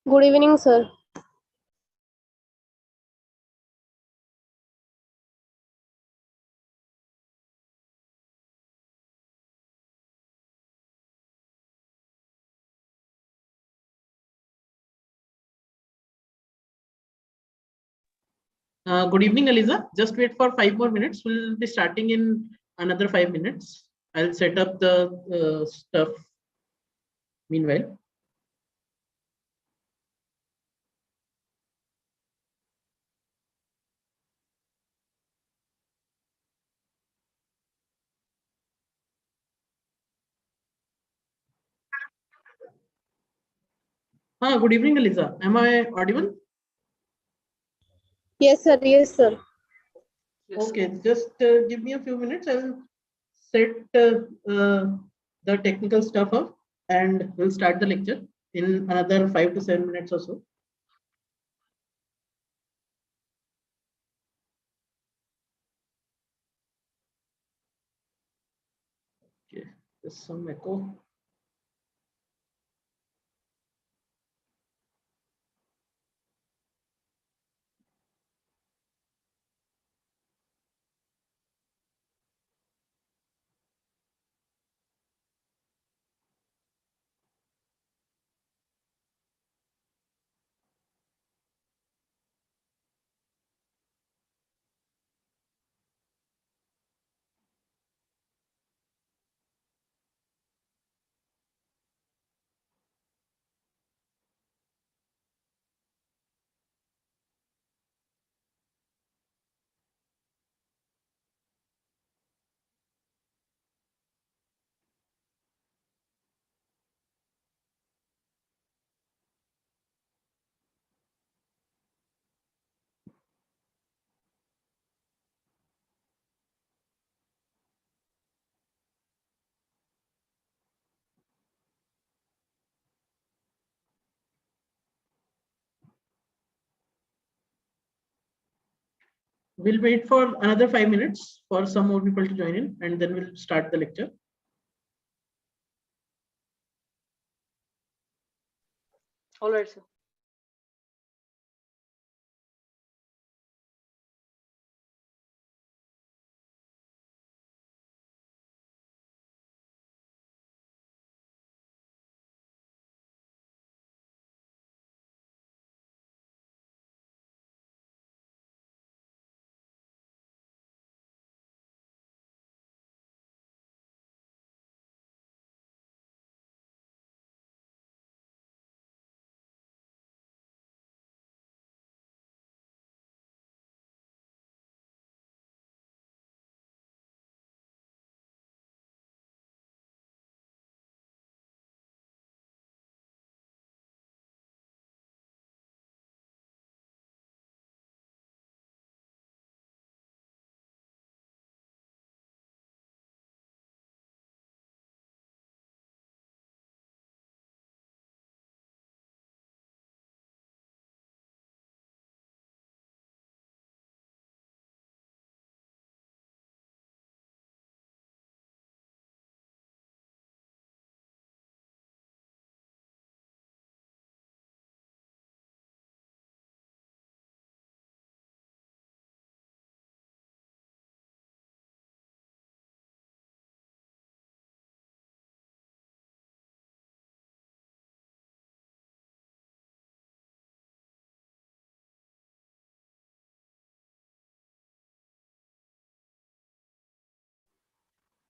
Good evening, sir. Good evening, Aliza. Just wait for 5 more minutes. We'll be starting in another 5 minutes. I'll set up the stuff meanwhile. Good evening, Aliza. Am I audible? Yes, sir. Yes, sir. Okay, just give me a few minutes. I'll set the technical stuff up and we'll start the lecture in another 5 to 7 minutes or so. Okay, there's some echo. We'll wait for another 5 minutes for some more people to join in and then we'll start the lecture. All right, sir.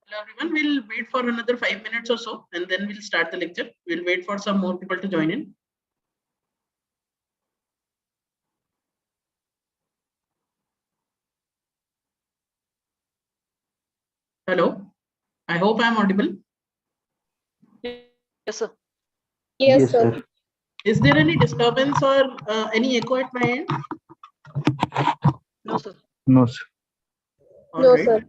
Hello everyone, we'll wait for another 5 minutes or so and then we'll start the lecture. We'll wait for some more people to join in. Hello, I hope I'm audible. Yes, sir. Yes, sir. Is there any disturbance or any echo at my end? No, sir. No, sir. All No, right. sir.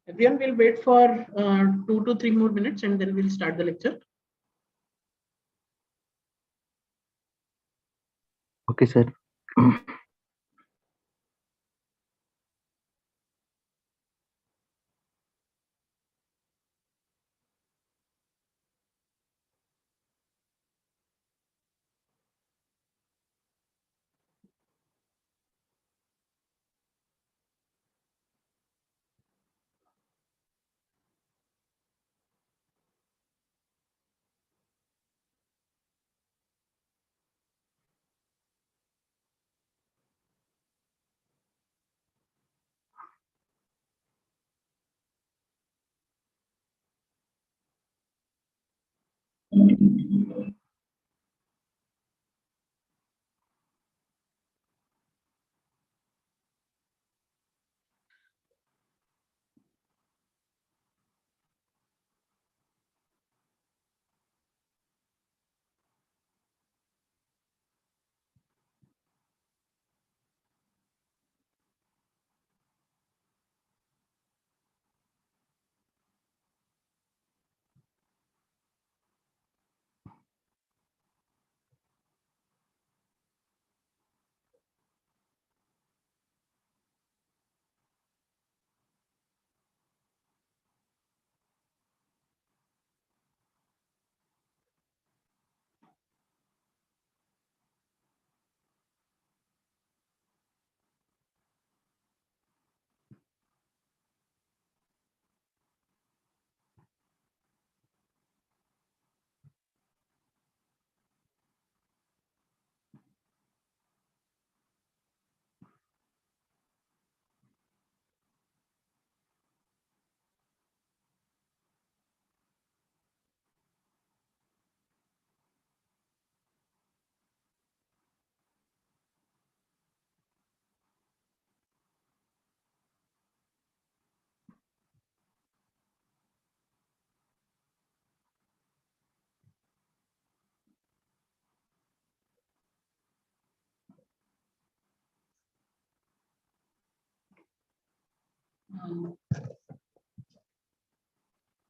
Everyone will wait for 2 to 3 more minutes and then we'll start the lecture. Okay, sir.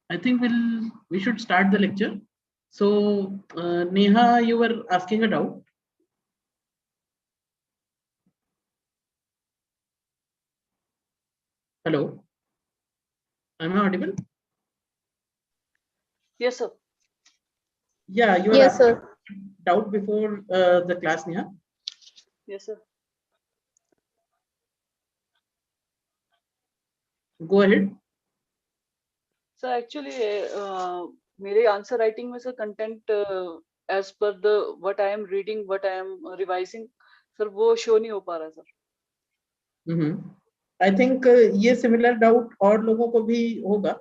I think we should start the lecture. So Neha, you were asking a doubt. Hello, am I audible? Yes, sir. Yeah, you were Yes, asking sir. doubt before the class, Neha. Yes, sir. Go ahead. So actually, मेरे answer writing में sir content as per the what I am reading, what I am revising, sir वो show नहीं हो पा रहा sir. I think ये similar doubt और लोगों को भी होगा.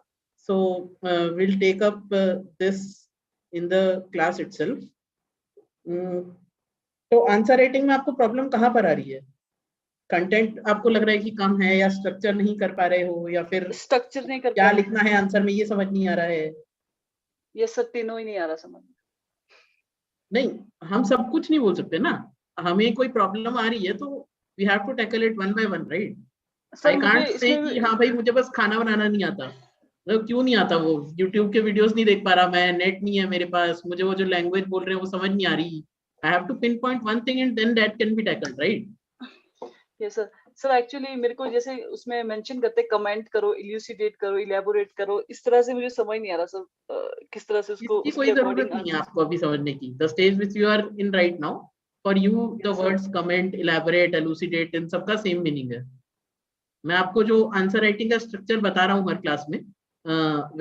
So we'll take up this in the class itself. तो आंसर राइटिंग में आपको प्रॉब्लम कहाँ पर आ रही है? कंटेंट आपको लग रहा है कि कम है या स्ट्रक्चर नहीं कर पा रहे हो या फिर स्ट्रक्चर नहीं कर क्या लिखना है आंसर में ये समझ नहीं आ रहा है? ये सर तीनों ही नहीं आ रहा समझ में. नहीं, हम सब कुछ नहीं बोल सकते ना. हमें कोई प्रॉब्लम आ रही है तो we have to tackle it one by one, right? I can't say कि हाँ भाई मुझे बस खाना बनाना नहीं आता. मतलब क्यों नहीं आता? वो YouTube के वीडियोस नहीं देख पा रहा मैं, नेट नहीं है मेरे पास, मुझे वो जो लैंग्वेज बोल रहे हैं वो समझ नहीं आ रही. I have to pinpoint one thing and then that can be tackled, right? Yes sir. Sir actually मेरे को जैसे उसमें मेंशन करते हैं कमेंट करो, इल्यूसिडेट करो, इलैबोरेट करो, इस तरह से मुझे समझ नहीं आ रहा सर किस तरह से उसको इसकी कोई जरूरत नहीं है आपको अभी समझने की. The stage which you are in right now, for you the words comment, elaborate, elucidate इन सबका सेम मीनिंग है. मैं आपको जो आंसर राइटिंग का स्ट्रक्चर बता रहा हूँ हर क्लास में,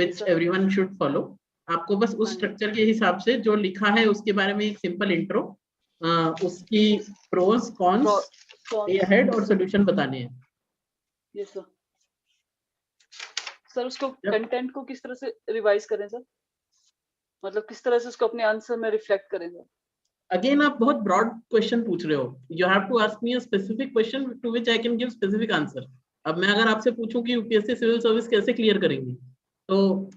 which everyone should follow. आपको बस उस स्ट्रक्चर के हिसाब से जो लिखा है उसके बारे में एक सिंपल इंट्रो, उसकी प्रोस कॉन्स, वे अहेड और सॉल्यूशन बताने हैं. Yes sir. सर उसको कंटेंट को किस तरह से रिवाइज करें सर? मतलब किस तरह से उसको अपने आंसर में रिफ्लेक्ट करें सर? अगेन आप बहुत ब्रॉड क्वेश्चन पूछ रहे हो. You have to ask me a specific question to which I can give specific answer. अब मैं अगर आपसे पूछूं कि यूपीएससी सिविल सर्विस कैसे क्लियर करेंगे तो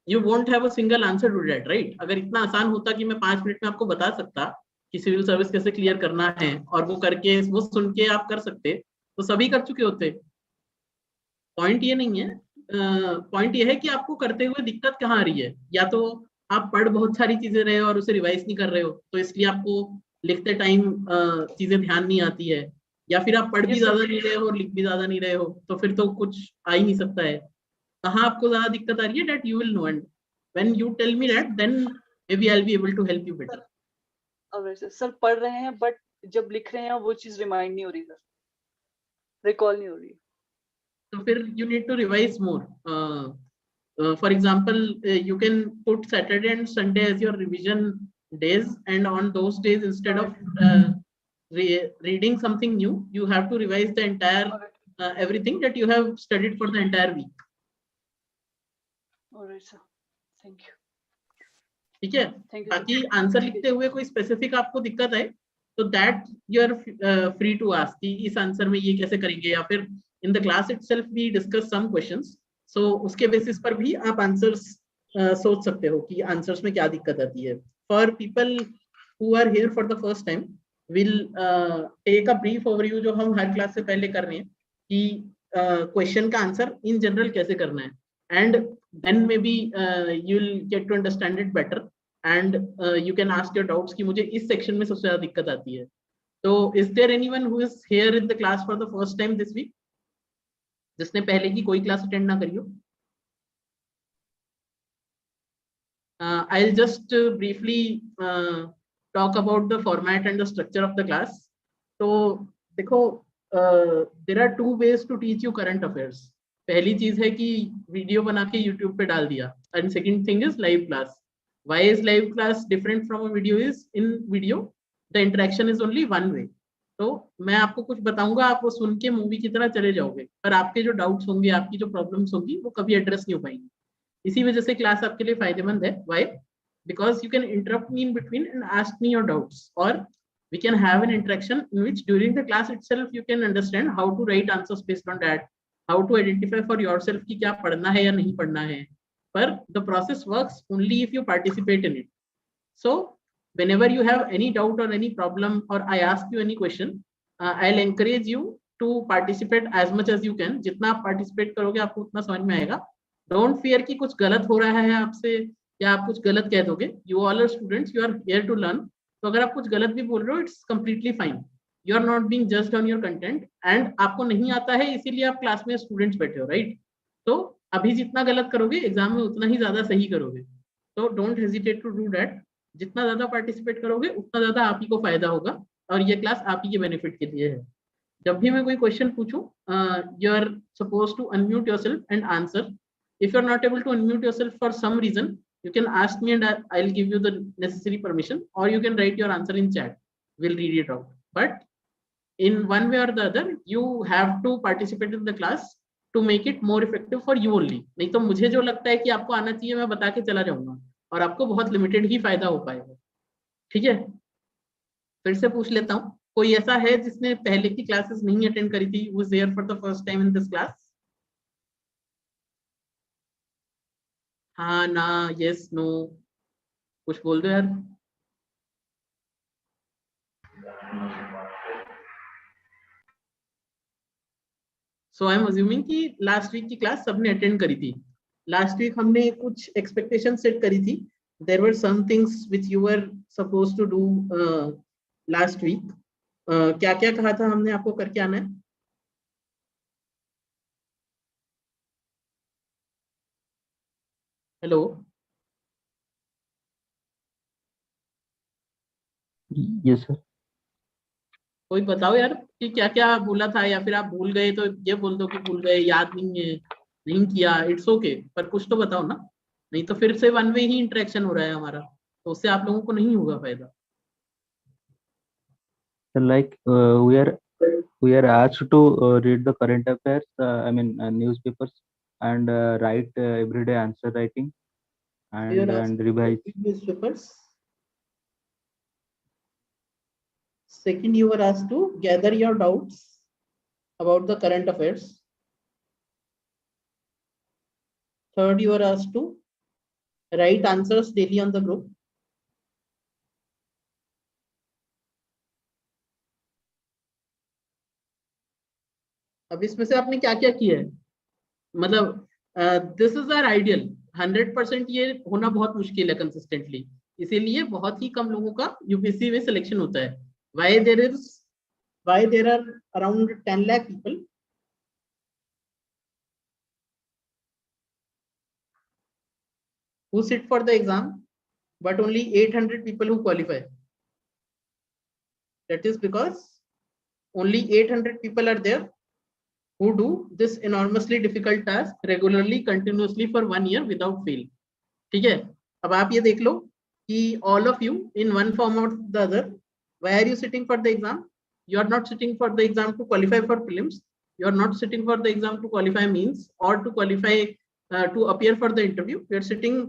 you won't have a single answer to that, right? अगर इतना आसान होता कि मैं 5 मिनट में आपको बता सकता कि सिविल सर्विस कैसे क्लियर करना है और वो करके वो सुन के आप कर सकते तो सभी कर चुके होते. पॉइंट ये नहीं है. पॉइंट ये है कि आपको करते हुए दिक्कत कहाँ आ रही है। या तो आप पढ़ बहुत सारी चीजें रहे हो और उसे रिवाइज नहीं कर रहे हो, तो इसलिए आपको लिखते टाइम चीजें ध्यान नहीं आती है, या फिर आप पढ़ भी Yes, sir. ज्यादा नहीं रहे हो और लिख भी ज्यादा नहीं रहे हो, तो फिर तो कुछ आ ही नहीं सकता है। कहाँ आपको ज्यादा दिक्कत आ रही है, that you will know, and when you tell me that, then may be I will be able to help you better. Alright, sir. Sir पढ़ रहे हैं बट जब लिख रहे हैं वो चीज रिमाइंड नहीं हो रही सर, रिकॉल नहीं हो रही। तो फिर you need to revise more. For example, you can put Saturday and Sunday as your revision days, and on those days, instead of Alright, reading something new, you have to revise the entire alright, everything that you have studied for the entire week. alright, sir. Thank you. ठीक है। Thank you, sir. बाकी answer ठीक है लिखते हुए कोई specific आपको दिक्कत है तो that you are free to ask कि इस आंसर में ये कैसे करेंगे, या फिर in the class itself we discuss some questions, so उसके बेसिस पर भी आप आंसर्स सोच सकते हो कि आंसर्स में क्या दिक्कत आती है। For people who are here for the first time, will take a brief overview जो हम हर क्लास से पहले कर रहे हैं कि क्वेश्चन का आंसर इन जनरल कैसे करना है, and then maybe you'll get to understand it better, and you can ask your doubts कि मुझे इस सेक्शन में सबसे ज्यादा दिक्कत आती है। तो is there anyone who is here in the class for the first time this week, जिसने पहले की कोई क्लास अटेंड ना करी हो? I'll just briefly talk about the format and the structure of the class. तो देखो, there are two ways to teach you current affairs. पहली चीज है कि वीडियो बना के YouTube पे डाल दिया, and second thing is live class. Why is live class different from a video? Is in video the interaction is only one way. तो मैं आपको कुछ बताऊंगा, आप वो सुन के मूवी की तरह चले जाओगे, पर आपके जो डाउट्स होंगे, आपकी जो प्रॉब्लम्स होंगी, वो कभी एड्रेस नहीं हो पाएंगी। इसी वजह से क्लास आपके लिए फायदेमंद है। Why? Because you can interrupt me in between and ask me your doubts, और we can have an interaction in which during the class itself you can understand how to write answers based on that, how to identify for yourself कि क्या पढ़ना है या नहीं पढ़ना है। पर the process works only if you participate in it. So whenever you have any doubt or any problem, or I ask you any question, I'll encourage you to participate as much as you can. जितना आप participate करोगे आपको उतना समझ में आएगा। Don't fear कि कुछ गलत हो रहा है आपसे, या आप कुछ गलत कह दोगे। You all are students, you are here to learn. तो अगर आप कुछ गलत भी बोल रहे हो, it's completely fine. You are not being judged on your content, and आपको नहीं आता है इसीलिए आप क्लास में स्टूडेंट्स बैठे हो, राइट? तो अभी जितना गलत करोगे एग्जाम में उतना ही ज्यादा सही करोगे। तो don't hesitate to do that. जितना ज्यादा पार्टिसिपेट करोगे उतना ज्यादा आप ही को फायदा होगा, और ये क्लास आप ही के बेनिफिट के लिए है। जब भी मैं कोई क्वेश्चन पूछूं, you are suppose to unmute yourself and answer. If you are not able to unmute yourself for some reason, you can ask me and I'll give you the necessary permission, or you can write your answer in chat. We'll read it out. But in one way or the other, you have to participate in the class to make it more effective for you only. नहीं तो मुझे जो लगता है कि आपको आना चाहिए मैं बता के चला जाऊंगा, और आपको बहुत लिमिटेड ही फायदा हो पाएगा। ठीक है, फिर से पूछ लेता हूँ, कोई ऐसा है जिसने पहले की क्लासेस नहीं अटेंड करी थी, who is there for the first time in this class? हाँ ना, यस नो, कुछ बोल दो यार। सो आई एम अज्यूमिंग कि लास्ट वीक की क्लास सबने अटेंड करी थी। लास्ट वीक हमने कुछ एक्सपेक्टेशन सेट करी थी। There were some things which you were suppose to do last week. क्या क्या कहा था हमने आपको करके आना है? Hello, yes sir. कोई बताओ यार कि क्या क्या बोला था, या फिर आप भूल गए तो ये बोल दो कि भूल गए, याद नहीं है, नहीं किया, इट्स ओके, पर कुछ तो बताओ ना। नहीं तो फिर से वन वे ही इंटरेक्शन हो रहा है हमारा, तो उससे आप लोगों को नहीं होगा फायदा। Like we are asked to read the current affairs, I mean newspapers, and write everyday answer writing and revise. Newspapers. Second, you were asked to gather your doubts about the current affairs. Third, you were asked to write answers daily on the group. अब इसमें से आपने क्या क्या किया है? मतलब this is are ideal. 100% ये होना बहुत मुश्किल है कंसिस्टेंटली, इसीलिए बहुत ही कम लोगों का यूपीएससी में सिलेक्शन होता है. Why there are around 10 lakh people who sit for the exam, but only 800 people who qualify. That is because only 800 people are there who do this enormously difficult task regularly, continuously for 1 year without fail. ठीक है, अब आप ये देख लो कि all of you in one form or the other, why are you sitting for the exam? You are not sitting for the exam to qualify for prelims. You are not sitting for the exam to qualify means or to qualify to appear for the interview. You are sitting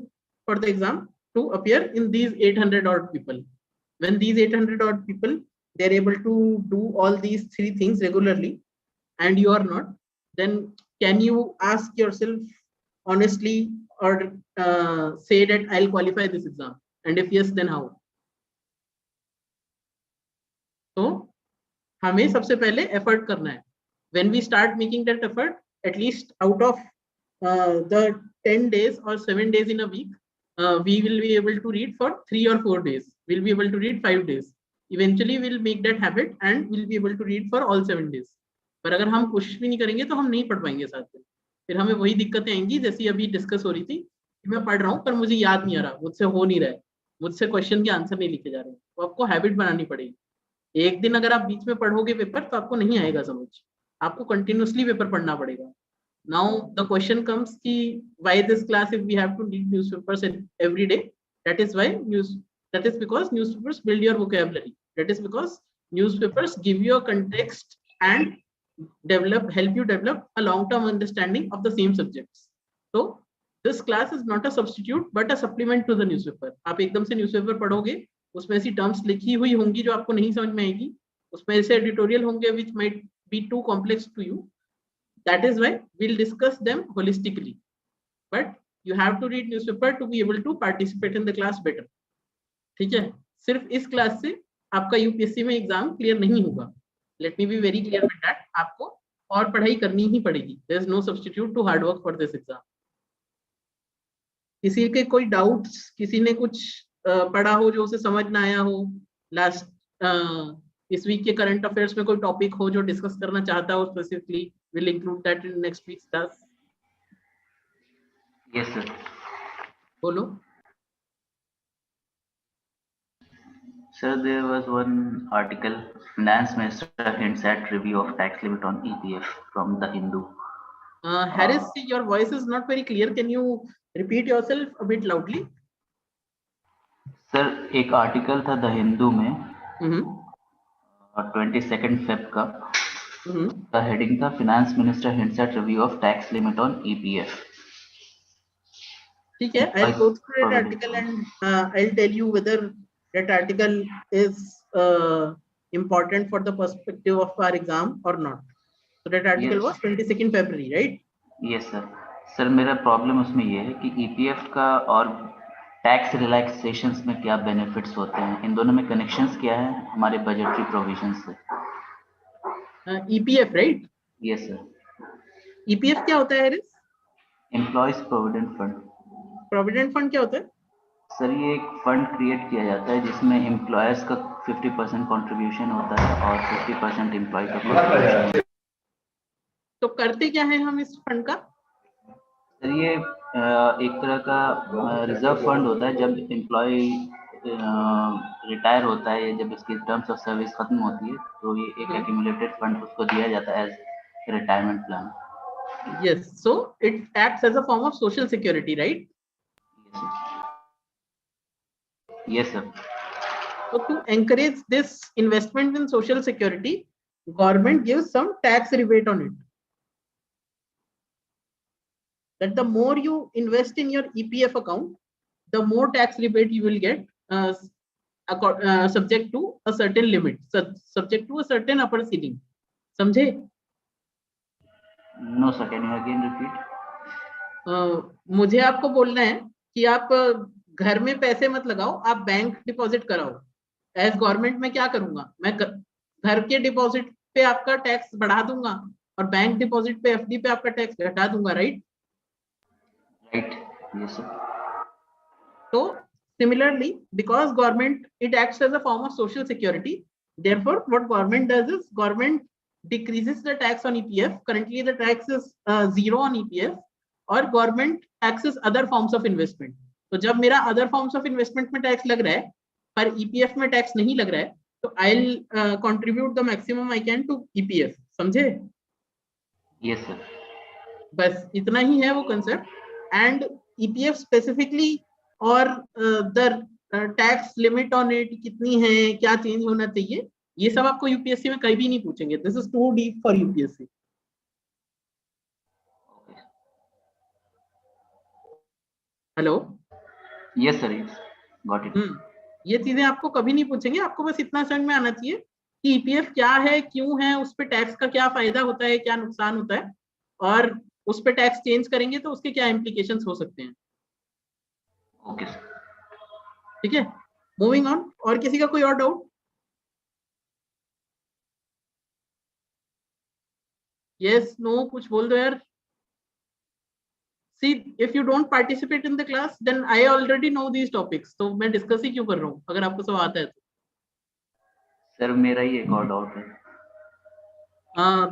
for the exam to appear in these 800 odd people. When these 800 odd people, they are able to do all these three things regularly, and you are not, then can you ask yourself honestly or say that I'll qualify this exam? And if yes, then how? So हमें सबसे पहले effort करना है. When we start making that effort, at least out of the 10 days or 7 days in a week, we will be able to read for 3 or 4 days. We'll be able to read 5 days. Eventually we'll make that habit and we'll be able to read for all 7 days. पर अगर हम कोशिश भी नहीं करेंगे तो हम नहीं पढ़ पाएंगे 7 दिन. फिर हमें वही दिक्कतें आएंगी जैसी अभी डिस्कस हो रही थी कि मैं पढ़ रहा हूँ पर मुझे याद नहीं आ रहा, मुझसे हो नहीं रहा है, मुझसे क्वेश्चन के आंसर नहीं लिखे जा रहे हैं. तो आपको हैबिट बनानी पड़ेगी. एक दिन अगर आप बीच में पढ़ोगे पेपर तो आपको नहीं आएगा समझ, आपको कंटिन्यूअसली पेपर पढ़ना पड़ेगा. नाउ द क्वेश्चन कम्स कि why this class if we have to read newspapers every day. That is because newspapers build your vocabulary. That is because newspapers give you a context and help you develop a long-term understanding of the same subjects. So this class is not a substitute but a supplement to the newspaper. आप एकदम से newspaper पढ़ोगे, उसमें ऐसी terms लिखी हुई होंगी जो आपको नहीं समझ में आएगी, उसमें ऐसे एडिटोरियल होंगे which might be too complex to you. That is why we'll discuss them holistically. But you have to read newspaper to be able to participate in the class better. ठीक है, सिर्फ इस क्लास से आपका UPSC में exam clear नहीं होगा. Let me be very clear with that. आपको और पढ़ाई करनी ही पड़ेगी. There is no substitute to hard work for this exam. किसी के कोई डाउट्स, किसी ने कुछ पढ़ा हो जो उसे समझ ना आया हो, लास्ट इस वीक के करंट अफेयर्स में कोई टॉपिक हो जो डिस्कस करना चाहता हो specifically, will include that in next weeks class. Yes sir. बोलो. Sir, there was one article, Finance Minister hints at review of tax limit on EPF from The Hindu. Harris, your voice is not very clear. Can you repeat yourself a bit loudly? Sir, एक article था the Hindu में 22 Feb का. The heading था Finance Minister hints at review of tax limit on EPF. ठीक है, I'll go through that article and I'll tell you whether that article is important for the perspective of our exam or not. So that article was 22nd February, right? Yes sir. Sir मेरा problem उसमें ये है कि EPF का और tax relaxations में क्या benefits होते हैं, इन दोनों में कनेक्शंस क्या है हमारे बजटरी प्रोविजंस से. EPF, right? Yes sir. EPF क्या होता है Harris? Employees provident fund. Provident fund क्या होता है? सर ये एक फंड क्रिएट किया जाता है जिसमें एम्प्लॉयर्स का 50% कंट्रीब्यूशन होता है और 50% एम्प्लॉय का कंट्रीब्यूशन. तो करते क्या है हम इस फंड का? सर ये एक तरह का रिजर्व फंड होता है. जब एम्प्लॉय रिटायर होता है या जब इसकी टर्म्स ऑफ सर्विस खत्म होती है तो ये एक एक्यूमुलेटेड फंड उसको दिया जाता है as retirement plan. Yes, so it acts as a form of social security, right? Yes sir. So to encourage this investment in social security, government gives some tax rebate on it. That the more you invest in your EPF account, the more tax rebate you will get, subject to a certain limit, subject to a certain upper ceiling. समझे? No sir, can you again repeat? मुझे आपको बोलना है कि आप घर में पैसे मत लगाओ, आप बैंक डिपॉजिट कराओ. एज गवर्नमेंट में क्या करूंगा, मैं घर के डिपॉजिट पे आपका टैक्स बढ़ा दूंगा और बैंक डिपॉजिट पे एफडी पे आपका टैक्स घटा दूंगा, right? Right. Yes, sir. So similarly, because government, it acts as a form of social security, therefore what government does is government decreases the tax on EPF. Currently the tax is 0 on EPF, or government taxes other forms of investment. तो जब मेरा other forms of investment में tax लग रहा है पर EPF में tax नहीं लग रहा है, तो I'll contribute the maximum I can to EPF. समझे? Yes, sir. बस इतना ही है वो कंसेप्ट. एंड ईपीएफ स्पेसिफिकली और the tax limit on it कितनी है, क्या चेंज होना चाहिए, ये सब आपको यूपीएससी में कहीं भी नहीं पूछेंगे. This is too deep for UPSC. Hello. Yes, sir. Yes. Got it. ये चीजें आपको कभी नहीं पूछेंगे. आपको बस इतना समझ में आना चाहिए कि ईपीएफ क्या है, क्यों है, उस पर टैक्स का क्या फायदा होता है, क्या नुकसान होता है, और उस पर टैक्स चेंज करेंगे तो उसके क्या इम्प्लीकेशंस हो सकते हैं. Okay, sir. ठीक है, मूविंग ऑन. और किसी का कोई और डाउट? यस, नो, कुछ बोल दो यार. See, if you don't participate in the class, then I already know these topics. तो मैं डिस्कस ही क्यों कर रहा हूँ अगर आपको सब आता है तो. सर मेरा ही एक और डाउट है.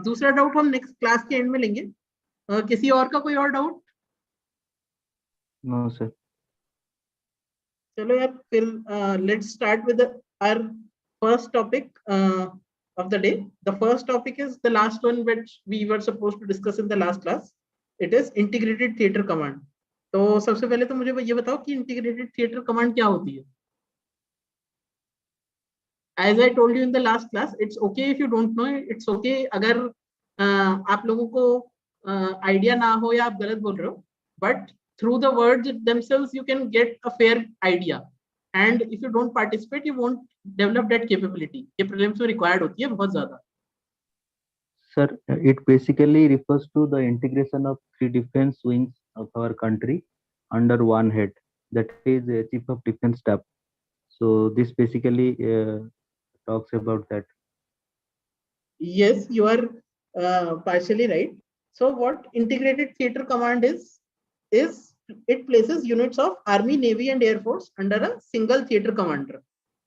दूसरा डाउट हम नेक्स्ट क्लास के एंड में लेंगे. किसी और का कोई और डाउट? No, sir. चलो यार, फिर let's start with our first topic of the day. The first topic is the last one which we were supposed to discuss in the last class. It is integrated theater command. तो सबसे पहले तो मुझे ये बताओ कि integrated theater command क्या होती है. As I told you in the last class, it's okay if you don't know. It's okay अगर आप लोगों को आइडिया ना हो या आप गलत बोल रहे हो, but through the words themselves you can get a fair idea. And if you don't participate, you won't develop that capability. ये prelims में required होती है बहुत ज़्यादा. Sir, it basically refers to the integration of three defense wings of our country under one head, that is Chief of Defense Staff. So this basically talks about that. Yes, you are partially right. So what integrated theater command is it places units of Army, Navy and Air Force under a single theater commander.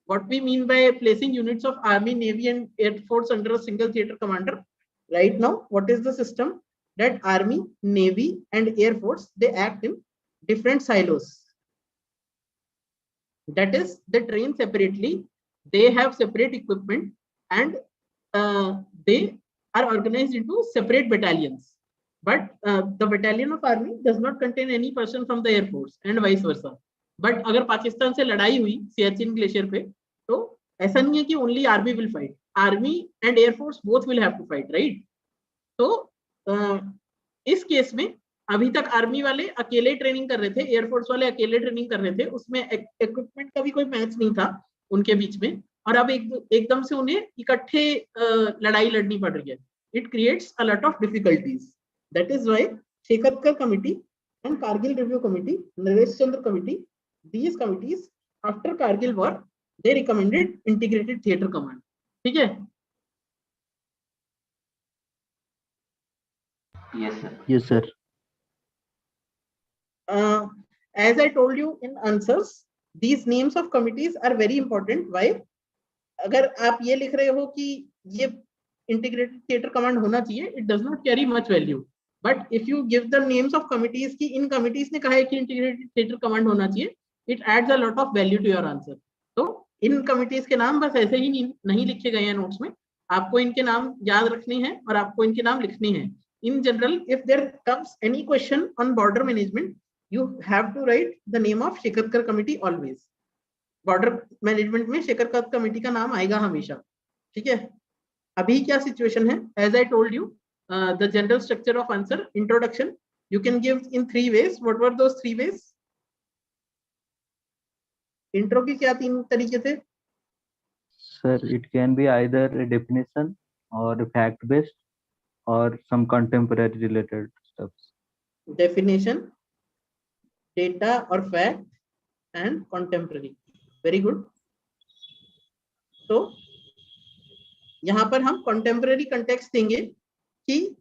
What we mean by placing units of Army, Navy and Air Force under a single theater commander? Right now, what is the system? That Army, Navy and Air Force, they act in different silos. That is, they train separately, they have separate equipment, and they are organized into separate battalions. But the battalion of Army does not contain any person from the Air Force and vice versa. But अगर पाकिस्तान से लड़ाई हुई Siachen glacier पे, तो ऐसा नहीं है कि only Army will fight. Army and Air Force both will have to fight, right? तो इस केस में अभी तक आर्मी वाले अकेले ट्रेनिंग कर रहे थे, एयरफोर्स वाले अकेले ट्रेनिंग कर रहे थे, उसमें इक्विपमेंट का भी कोई मैच नहीं था उनके बीच में, और अब एकदम से उन्हें इकट्ठे लड़ाई लड़नी पड़ रही है. It creates a lot of difficulties. That is why Shekatkar committee and Kargil review committee, Naresh Chandra committee, these committees after Kargil war they recommended integrated theater command. ठीक है? Yes, sir. Yes, sir. As I told you in answers, these names of committees are very important. Why? अगर आप ये लिख रहे हो कि ये integrated theater command होना चाहिए, it does not carry much value. But if you give the names of committees कि इन committees ने कहा है कि integrated theater command होना चाहिए, it adds a lot of value to your answer. तो इन committees के नाम बस ऐसे ही नहीं लिखे गए हैं नोट्स में, आपको इनके नाम याद रखने हैं और आपको इनके नाम लिखने हैं. In general, if there comes any question on border management, you have to write the name of शेखरकर committee always. Border management में शेखरकर committee का नाम आएगा हमेशा. ठीक है? अभी क्या situation है? As I told you, the general structure of answer, introduction, you can give in 3 ways. What were those 3 ways? Intro के क्या 3 तरीके थे? Sir, it can be either a definition or fact based or some contemporary related stuff. Definition, data or fact, and contemporary. Very good. तो यहाँ पर हम contemporary context देंगे कि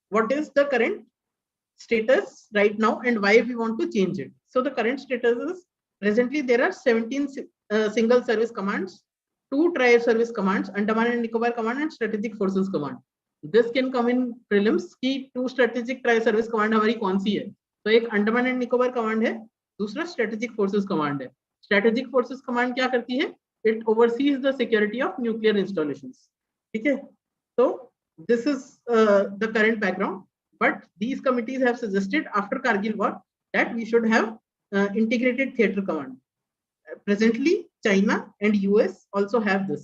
what is the current status right now and why we want to change it. So the current status is presently there are 17 single service commands, 2 triad service commands, Andaman and Nicobar command and strategic forces command. This can come in prelims कि 2 strategic triad service command हमारी कौन सी है. तो एक Andaman and Nicobar command है, दूसरा strategic forces command है. Strategic forces command क्या करती है? It oversees the security of nuclear installations. ठीक है. तो this is the current background, but these committees have suggested after Kargil war that we should have integrated theatre command. Presently China and US also have this.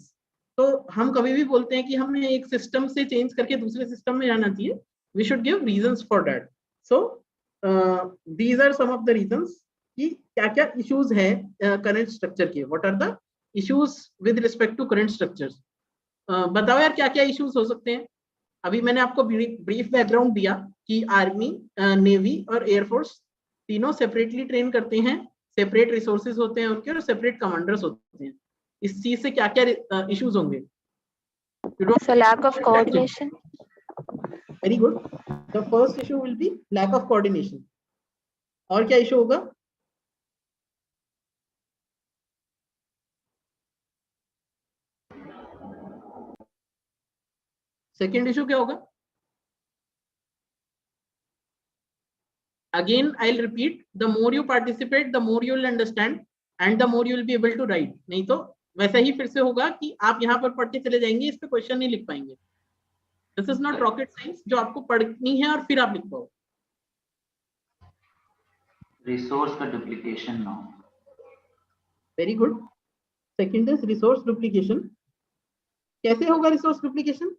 तो हम कभी भी बोलते हैं कि हमें एक सिस्टम से चेंज करके दूसरे सिस्टम में जाना चाहिए. We should give reasons for that. So these are some of the reasons कि क्या क्या issues है current structure के. what are the issues with respect to current structures. बताओ यार क्या क्या issues हो सकते हैं. अभी मैंने आपको brief background दिया कि आर्मी, नेवी और एयरफोर्स तीनों सेपरेटली ट्रेन करते हैं, सेपरेट रिसोर्सेज होते हैं उनके और सेपरेट कमांडर्स होते हैं. इस चीज से क्या क्या issues होंगे? So lack of coordination. Very good. The first issue will be lack of coordination. और क्या इशू होगा? सेकेंड इशू क्या होगा? Again, I'll repeat. The more you participate, the more you will understand, and the more you will be able to write. नहीं तो वैसा ही फिर से होगा कि आप यहाँ पर पढ़ के चले जाएंगे, इस पे क्वेश्चन नहीं लिख पाएंगे. This is not rocket science जो आपको पढ़नी है और फिर आप लिख पाओ. रिसोर्स का डुप्लीकेशन ना. Very good. Second is resource duplication. कैसे होगा resource duplication?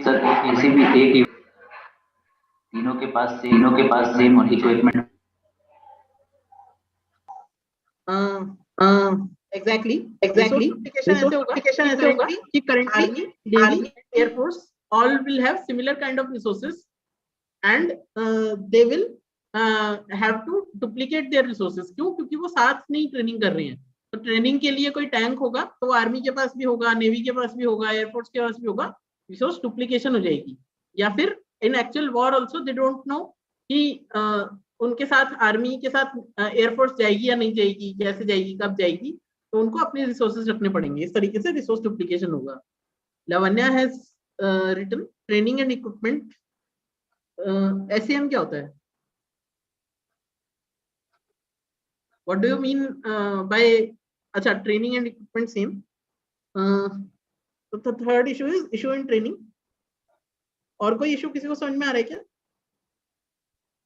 सर किसी भी एक तीनों के पास सेम इक्विपमेंट. Exactly. Duplication ऐसे होगा कि currently Navy, Air Force all will have similar kind of resources, and they will have to duplicate their resources. क्यों? क्योंकि वो साथ नहीं ट्रेनिंग कर रहे हैं. तो ट्रेनिंग के लिए कोई टैंक होगा तो आर्मी के पास भी होगा, नेवी के पास भी होगा, एयरफोर्स के पास भी होगा. रिसोर्स डुप्लीकेशन हो जाएगी. या फिर इन actual war also they don't know कि उनके साथ आर्मी के साथ एयरफोर्स जाएगी या नहीं जाएगी, कैसे जाएगी, कब जाएगी, तो उनको अपने रिसोर्सेज रखने पड़ेंगे. इस तरीके से रिसोर्स डुप्लीकेशन होगा. Lavanya has written training and equipment. SAM क्या होता है? What do you mean by? अच्छा, ट्रेनिंग एंड इक्विपमेंट सेम. तो third issue is issue in training. और कोई इशू किसी को समझ में आ रहा है क्या?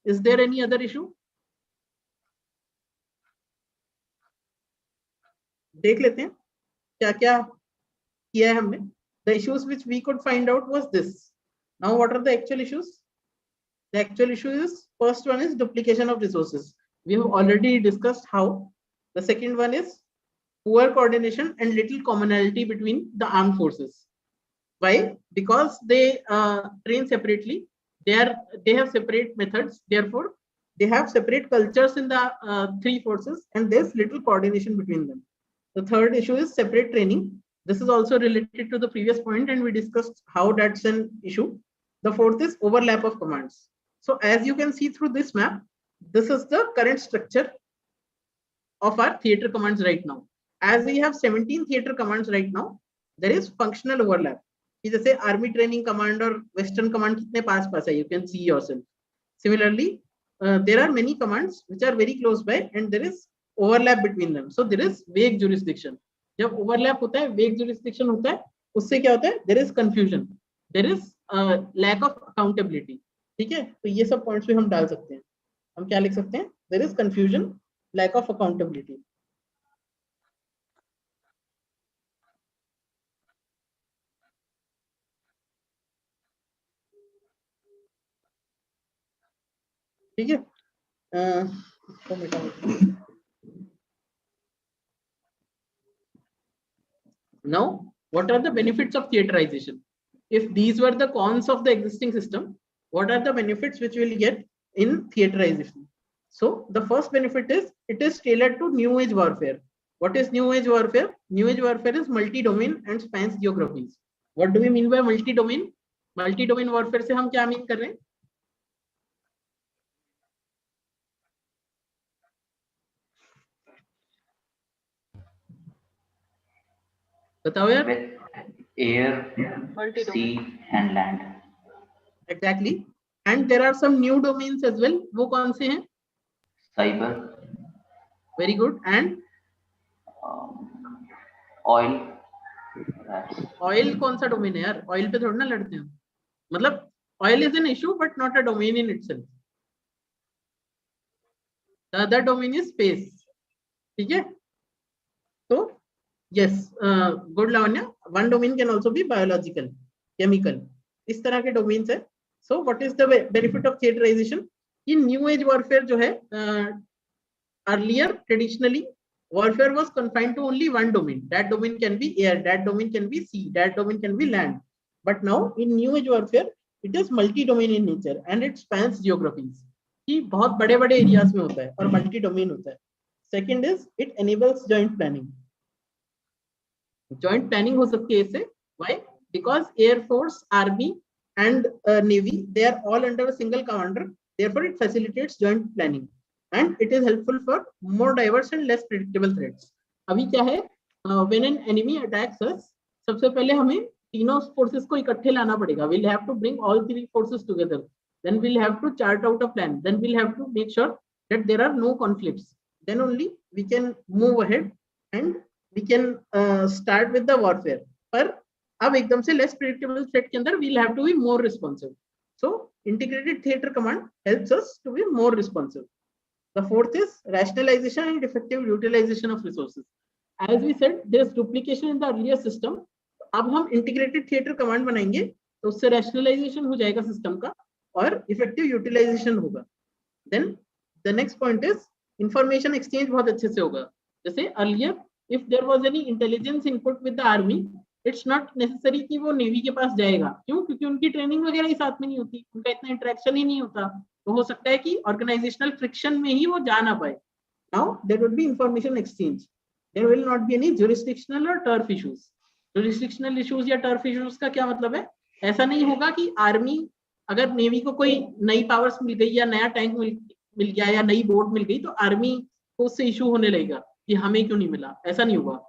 Is there any other issue? देख लेते हैं क्या क्या किया है हमने. The issues which we could find out was this. Now what are the actual issues? The actual issue is, first one is duplication of resources. We have already discussed how. The second one is poor coordination and little commonality between the armed forces. Why? Because they train separately. They have separate methods, therefore they have separate cultures in the three forces, and there's little coordination between them. The third issue is separate training. This is also related to the previous point, and we discussed how that's an issue. The fourth is overlap of commands. So as you can see through this map, this is the current structure of our theater commands right now. As we have 17 theater commands right now, there is functional overlap. जैसे army training command और western command कितने पास पास है, you can see yourself. Similarly there are many commands which are very close by and there is overlap between them. So there is vague jurisdiction. जब overlap होता है, वेग jurisdiction होता है, उससे क्या होता है? There is confusion, there is lack of accountability. ठीक है, तो ये सब पॉइंट्स भी हम डाल सकते हैं. हम क्या लिख सकते हैं? There is confusion, lack of accountability. ठीक है. Now, what are the benefits of theaterization? If these were the cons of the existing system, what are the benefits which we'll get in theaterization? So the first benefit is it is tailored to new age warfare. What is new age warfare? New age warfare is multi-domain and spans geographies. What do we mean by multi-domain? Multi-domain warfare से हम क्या mean कर रहे हैं? बताओ यार. Air, Multi-domain. sea and land. Exactly. And there are some new domains as well. वो कौन से हैं? Cyber, Very good. And oil, perhaps. Oil कौन सा डोमेन है यार? ऑयल पे थोड़ा ना लड़ते हैं. मतलब oil is an issue but not a domain in itself. The other domain is space. ठीक है. तो yes, good Lavanya. One domain can also be biological, chemical. इस तरह के domains है. So what is the benefit of theaterization? In new age warfare जो है, earlier traditionally warfare was confined to only one domain. That domain can be air, that domain can be sea, that domain can be land. But now in new age warfare it is multi-domain in nature and it spans geographies. कि बहुत बड़े-बड़े areas में होता है और multi-domain होता है. Second is it enables joint planning. Joint planning हो सकती है इससे. Why? Because Air Force, Army and Navy, they are all under a single commander. Therefore, it facilitates joint planning and it is helpful for more diverse and less predictable threats. अभी क्या है? When an enemy attacks us, सबसे पहले हमें तीनों forces को इकट्ठे लाना पड़ेगा. We'll have to bring all three forces together. Then we'll have to chart out a plan. Then we'll have to make sure that there are no conflicts. Then only we can move ahead and we can start with the warfare. पर अब एकदम से less predictable threat के अंदर we'll have to be more responsive. So integrated theater command helps us to be more responsive. The fourth is rationalization and effective utilization of resources. As we said, there is duplication in the earlier system. अब हम integrated theater command बनाएंगे तो उससे rationalization हो जाएगा system का और effective utilization होगा. Then the next point is information exchange बहुत अच्छे से होगा. जैसे earlier if there was any intelligence input with the army, it's not necessary कि वो नेवी के पास जाएगा. क्यों? क्योंकि उनकी ट्रेनिंग वगैरह ही साथ में नहीं होती, उनका इतना इंटरेक्शन ही नहीं होता. तो हो सकता है कि ऑर्गेनाइजेशनल फ्रिक्शन में ही वो जा ना पाए. Now there would be information exchange. There will not be any jurisdictional और टर्फ इश्यूज. ज्यूरिसडिक्शनल इश्यूज या टर्फ इश्यूज का क्या मतलब है? ऐसा नहीं होगा कि आर्मी अगर नेवी को कोई नई पावर्स मिल गई या नया टैंक मिल गया या नई बोट मिल गई तो आर्मी को उससे इशू होने लगेगा कि हमें क्यों नहीं मिला. ऐसा नहीं होगा.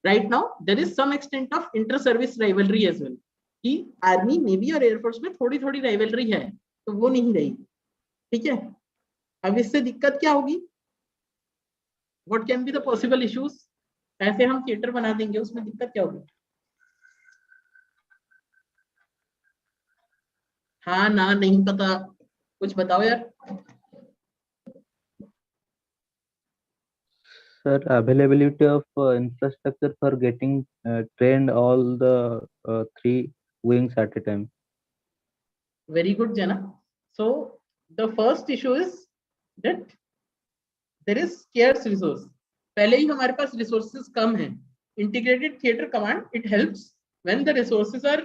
Right now there is some extent of inter-service rivalry as well. कि आर्मी, नेवी और एयरफोर्स में थोड़ी राइवलरी है तो वो नहीं रहेगी. ठीक है. अब इससे दिक्कत क्या होगी? What can be the possible issues? ऐसे हम थिएटर बना देंगे, उसमें दिक्कत क्या होगी? हाँ ना नहीं पता, कुछ बताओ यार. Sir, availability of infrastructure for getting trained all the three wings at a time. Very good, Jana. So the first issue is that there is scarce resource. पहले ही हमारे पास resources कम हैं. Integrated theater command it helps when the resources are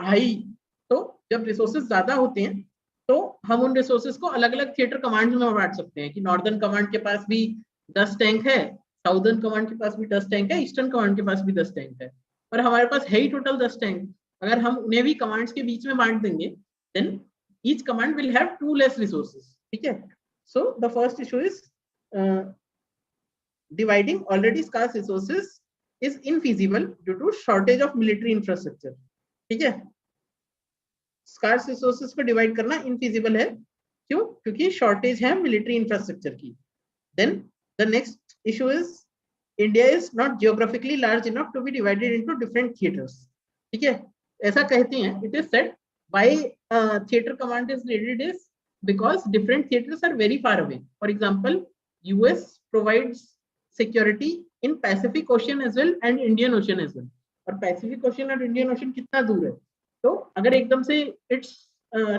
high. तो जब resources ज़्यादा होते हैं तो हम उन resources को अलग-अलग theater commands में बांट सकते हैं कि northern command के पास भी 10 टैंक है, साउदर्न कमांड के पास भी 10 टैंक है, ईस्टर्न कमांड के पास भी 10 टैंक है, पर हमारे पास है ही टोटल 10 टैंक. अगर हम उन्हें भी कमांड्स के बीच में बांट देंगे then each command will have to less resources. ठीक है. So the first issue is dividing already scarce resources is infeasible due to shortage of military infrastructure. ठीक है. स्कार्स रिसोर्सेज को डिवाइड करना इनफीजिबल है. क्यों? क्योंकि शॉर्टेज है मिलिट्री इंफ्रास्ट्रक्चर की. Then the next issue is India is not geographically large enough to be divided into different theaters. ठीक है. ऐसा कहते हैं. It is said why theater command is needed is because different theaters are very far away. For example, US provides security in Pacific Ocean as well and Indian Ocean as well. और Pacific Ocean और Indian Ocean कितना दूर है? तो अगर एकदम से its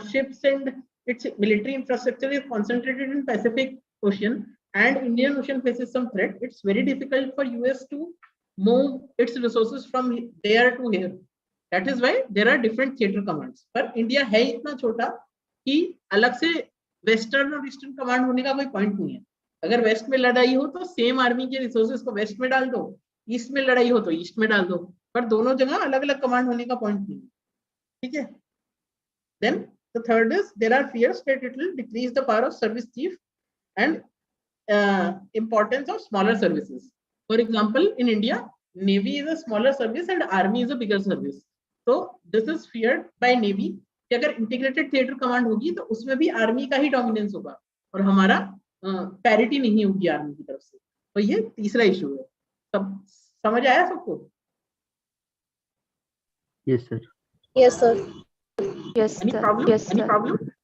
ships and its military infrastructure is concentrated in Pacific Ocean and Indian Ocean faces some threat, it's very difficult for US to move its resources from there to here. That is why there are different theater commands. पर India है इतना छोटा कि अलग से western और eastern command होने का कोई पॉइंट नहीं है. अगर वेस्ट में लड़ाई हो तो सेम आर्मी के रिसोर्सेज को वेस्ट में डाल दो, ईस्ट में लड़ाई हो तो ईस्ट में डाल दो, पर दोनों जगह अलग अलग कमांड होने का पॉइंट नहीं है, ठीक है। Then the third is there are fears that it will decrease the power of service chief and importance of smaller services. For example, in India, Navy is a smaller service and Army is a bigger service. So this is feared by Navy कि अगर integrated theatre command होगी तो उसमें भी army का ही dominance होगा और हमारा पैरिटी नहीं होगी आर्मी की तरफ से। तो ये तीसरा इशू है। सब समझ आया सबको? Yes, sir. Yes, sir. Yes, Any sir. problem? Yes, Any sir. problem?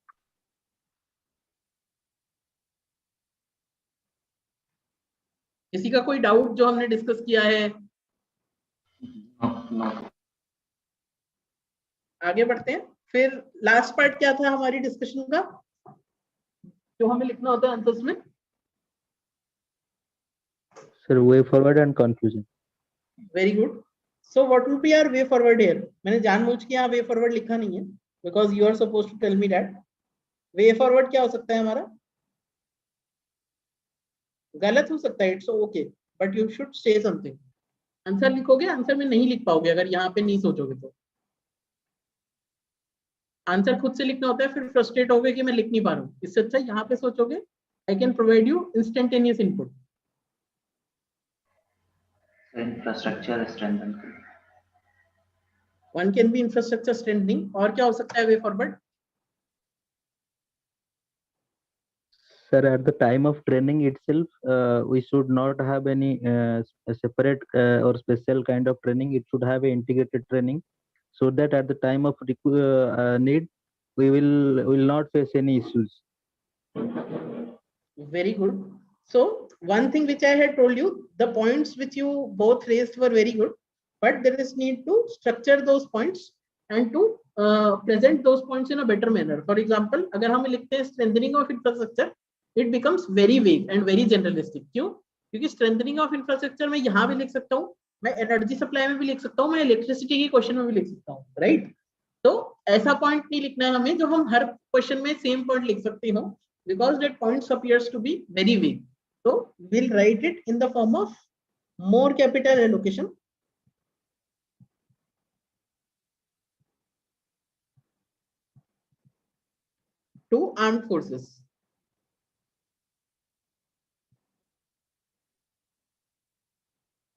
किसी का कोई डाउट जो हमने डिस्कस किया है? आगे बढ़ते हैं। फिर लास्ट पार्ट क्या था हमारी डिस्कशन का जो हमें लिखना होता है आंसर्स में? Sir, way forward and conclusion. Very good. So what will be our way forward here? मैंने जानबूझ के यहाँ वे फॉरवर्ड लिखा नहीं है because you are supposed to tell me that. Way forward क्या हो सकता है हमारा? गलत हो सकता है, it's okay, but you should say something. Answer लिखोगे, आंसर में नहीं लिख पाओगे अगर यहाँ पे नहीं सोचोगे तो। आंसर खुद से लिखना होता है, फिर फ्रस्ट्रेट होगे कि मैं लिख नहीं पा रहा हूँ। इससे अच्छा यहाँ पे सोचोगे, I can provide you instantaneous input. Infrastructure strengthen, one can be infrastructure strengthening. और क्या हो सकता है way forward? Sir, at the time of training itself, we should not have any separate or special kind of training. It should have a integrated training, so that at the time of need, we will not face any issues. Very good. So one thing which I had told you, the points which you both raised were very good, but there is need to structure those points and to present those points in a better manner. For example, अगर हम लिखते हैं strengthening of infrastructure, it becomes very vague and very generalistic. क्यों? क्योंकि strengthening of infrastructure मैं यहाँ भी लिख सकता हूँ, मैं एनर्जी सप्लाई में भी लिख सकता हूँ, मैं इलेक्ट्रिसिटी के क्वेश्चन में भी लिख सकता हूँ, राइट? तो ऐसा पॉइंट नहीं लिखना है हमें जो हम हर क्वेश्चन में सेम पॉइंट लिख सकते हो, because that points appears to be very vague. So we'll write it in the form of more capital allocation to armed forces.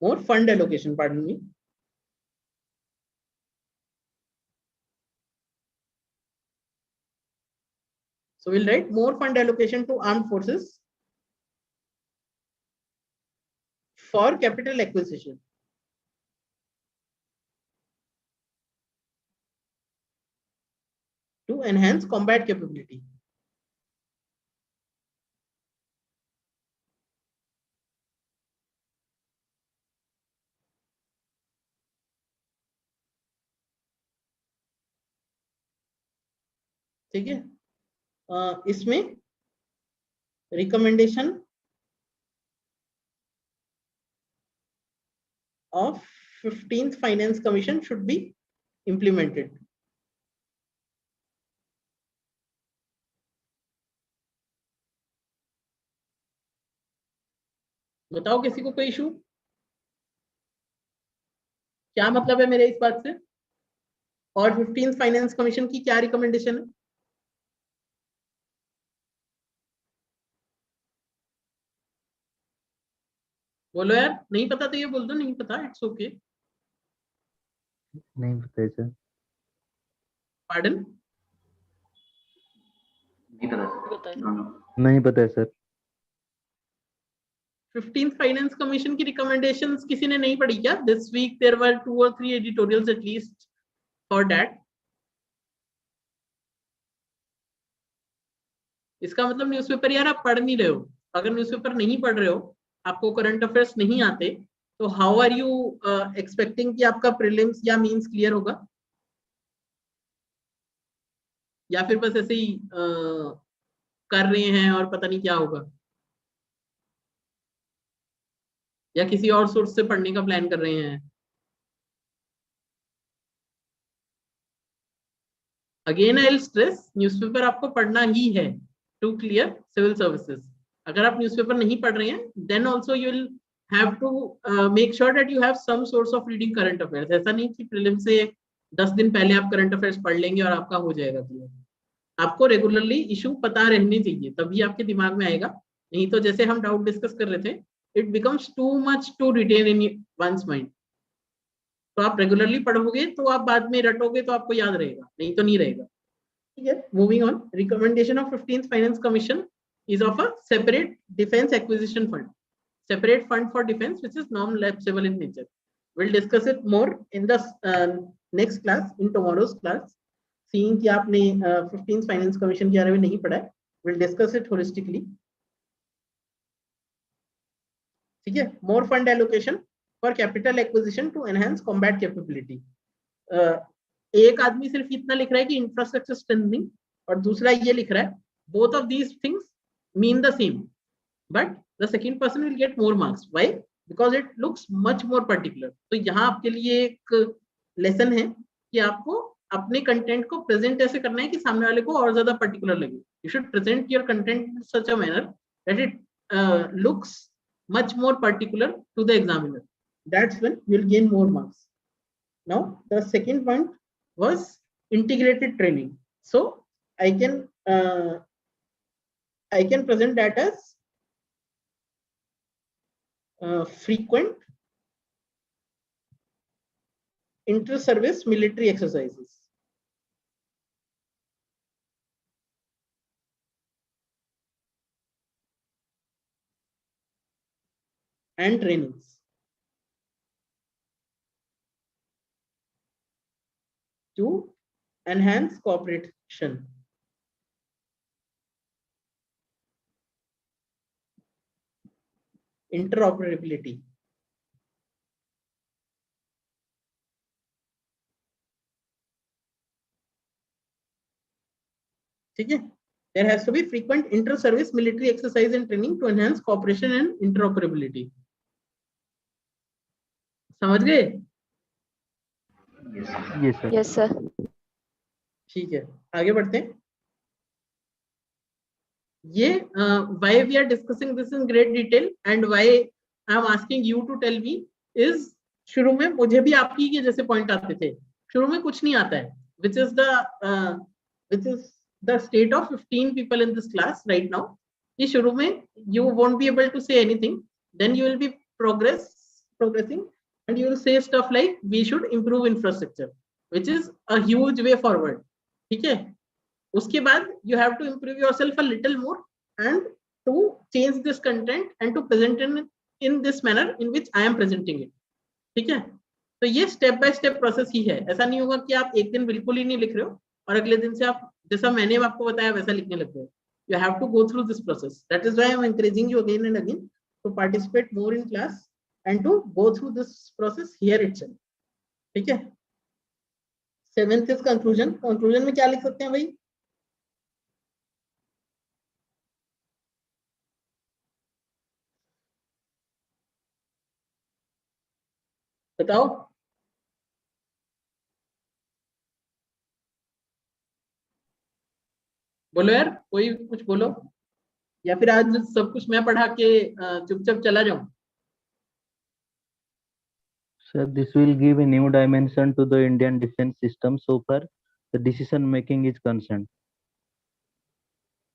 More fund allocation, pardon me. So we'll write more fund allocation to armed forces for capital acquisition. To enhance combat capability. ठीक है, इसमें recommendation of 15th Finance Commission should be implemented. बताओ किसी को कोई issue? क्या मतलब है मेरे इस बात से? और 15th फाइनेंस कमीशन की क्या रिकमेंडेशन है? बोलो यार, नहीं पता तो ये बोल दो नहीं पता, इट्स ओके। नहीं पता है सर। पार्डन? नहीं पता है सर। 15th फाइनेंस कमीशन की रिकमेंडेशंस किसी ने नहीं पढ़ी क्या? This week there were 2 or 3 editorials at least for that. इसका मतलब न्यूज़पेपर यार आप पढ़ नहीं रहे हो। अगर न्यूज़पेपर नहीं पढ़ रहे हो, आपको करंट अफेयर्स नहीं आते, तो हाउ आर यू एक्सपेक्टिंग कि आपका प्रीलिम्स या मींस क्लियर होगा? या फिर बस ऐसे ही कर रहे हैं और पता नहीं क्या होगा, या किसी और सोर्स से पढ़ने का प्लान कर रहे हैं? Again I will stress, newspaper आपको पढ़ना ही है टू क्लियर सिविल सर्विसेज। अगर आप न्यूज़पेपर नहीं पढ़ रहे हैं, then also you will have to make sure that you have some source of reading current affairs. ऐसा नहीं कि प्रीलिम से 10 दिन पहले आप करंट अफेयर्स पढ़ लेंगे और आपका हो जाएगा क्लियर। आपको रेगुलरली इशू पता रहने चाहिए, तभी आपके दिमाग में आएगा। नहीं तो जैसे हम डाउट डिस्कस कर रहे थे, it becomes too much to retain in one's mind. तो आप रेगुलरली पढ़ोगे तो आप बाद में रटोगे तो आपको याद रहेगा, नहीं तो नहीं रहेगा। ठीक है, moving on. Recommendation of 15th finance commission is of a separate defense acquisition fund, separate fund for defense which is non-lapsable in nature. We'll discuss it more in the next class, in tomorrow's class. Seeing कि आपने 15th finance commission के बारे में नहीं पढ़ा है, we'll discuss it holistically. ठीक है, more fund allocation for capital acquisition to enhance combat capability. एक आदमी सिर्फ इतना लिख रहा है कि इंफ्रास्ट्रक्चर स्ट्रेंथनिंग, और दूसरा ये लिख रहा है both of these things mean the same, but the second person will get more marks. Why? Because it looks much more particular. तो यहाँ आपके लिए एक लेसन है कि आपको अपने कंटेंट को प्रेजेंट ऐसे करना है कि सामने वाले को और ज्यादा पर्टिकुलर लगे. You should present your content in such a manner that it looks much more particular to the examiner. That's when you'll gain more marks. Now the second point was integrated training. So I can present that as frequent inter-service military exercises. And trainings to enhance cooperation. Interoperability. ठीक है, there has to be frequent inter-service military exercise and training to enhance cooperation and interoperability. समझ गए? Yes sir. ठीक है, आगे बढ़ते हैं. ये why we are discussing this in great detail and why I am asking you to tell me is, शुरू में मुझे भी आपकी के जैसे पॉइंट आते थे, शुरू में कुछ नहीं आता है, which is the state of 15 people in this class right now. कि शुरू में you won't be able to say anything, then you will be progressing and you will say stuff like we should improve infrastructure, which is a huge way forward. ठीक है, उसके बाद you have to improve yourself a little more and to change this content and to present in this manner in which I am presenting it. ठीक है, तो ये step by step process ही है. ऐसा नहीं होगा कि आप एक दिन बिल्कुल ही नहीं लिख रहे हो और अगले दिन से आप जैसा मैंने आपको बताया वैसा लिखने लग गए. You have to go through this process. That is why I am encouraging you again and again to participate more in class and to go through this process here itself. ठीक है, 7th is conclusion. Conclusion में क्या लिख सकते हैं भाई? बताओ. बोलो यार, कोई कुछ बोलो, या फिर आज सब कुछ मैं पढ़ा के चुपचाप चला जाऊं. Sir, this will give a new dimension to the Indian defense system so far the decision making is concerned.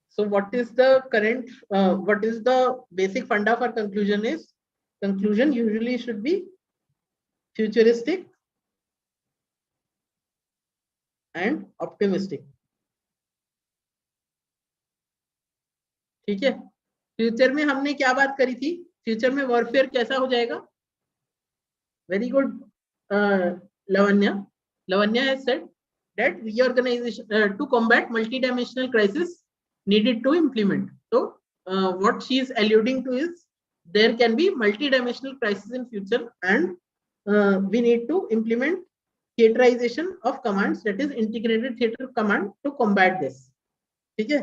So what is the current, what is the basic funda for conclusion is, conclusion usually should be futuristic and optimistic. ठीक है, future में हमने क्या बात करी थी, future में warfare कैसा हो जाएगा. Very good Lavanya has said that reorganization to combat multidimensional crisis needed to implement. So what she is alluding to is there can be multidimensional crisis in future and we need to implement theaterization of commands, that is integrated theater command to combat this. ठीक है,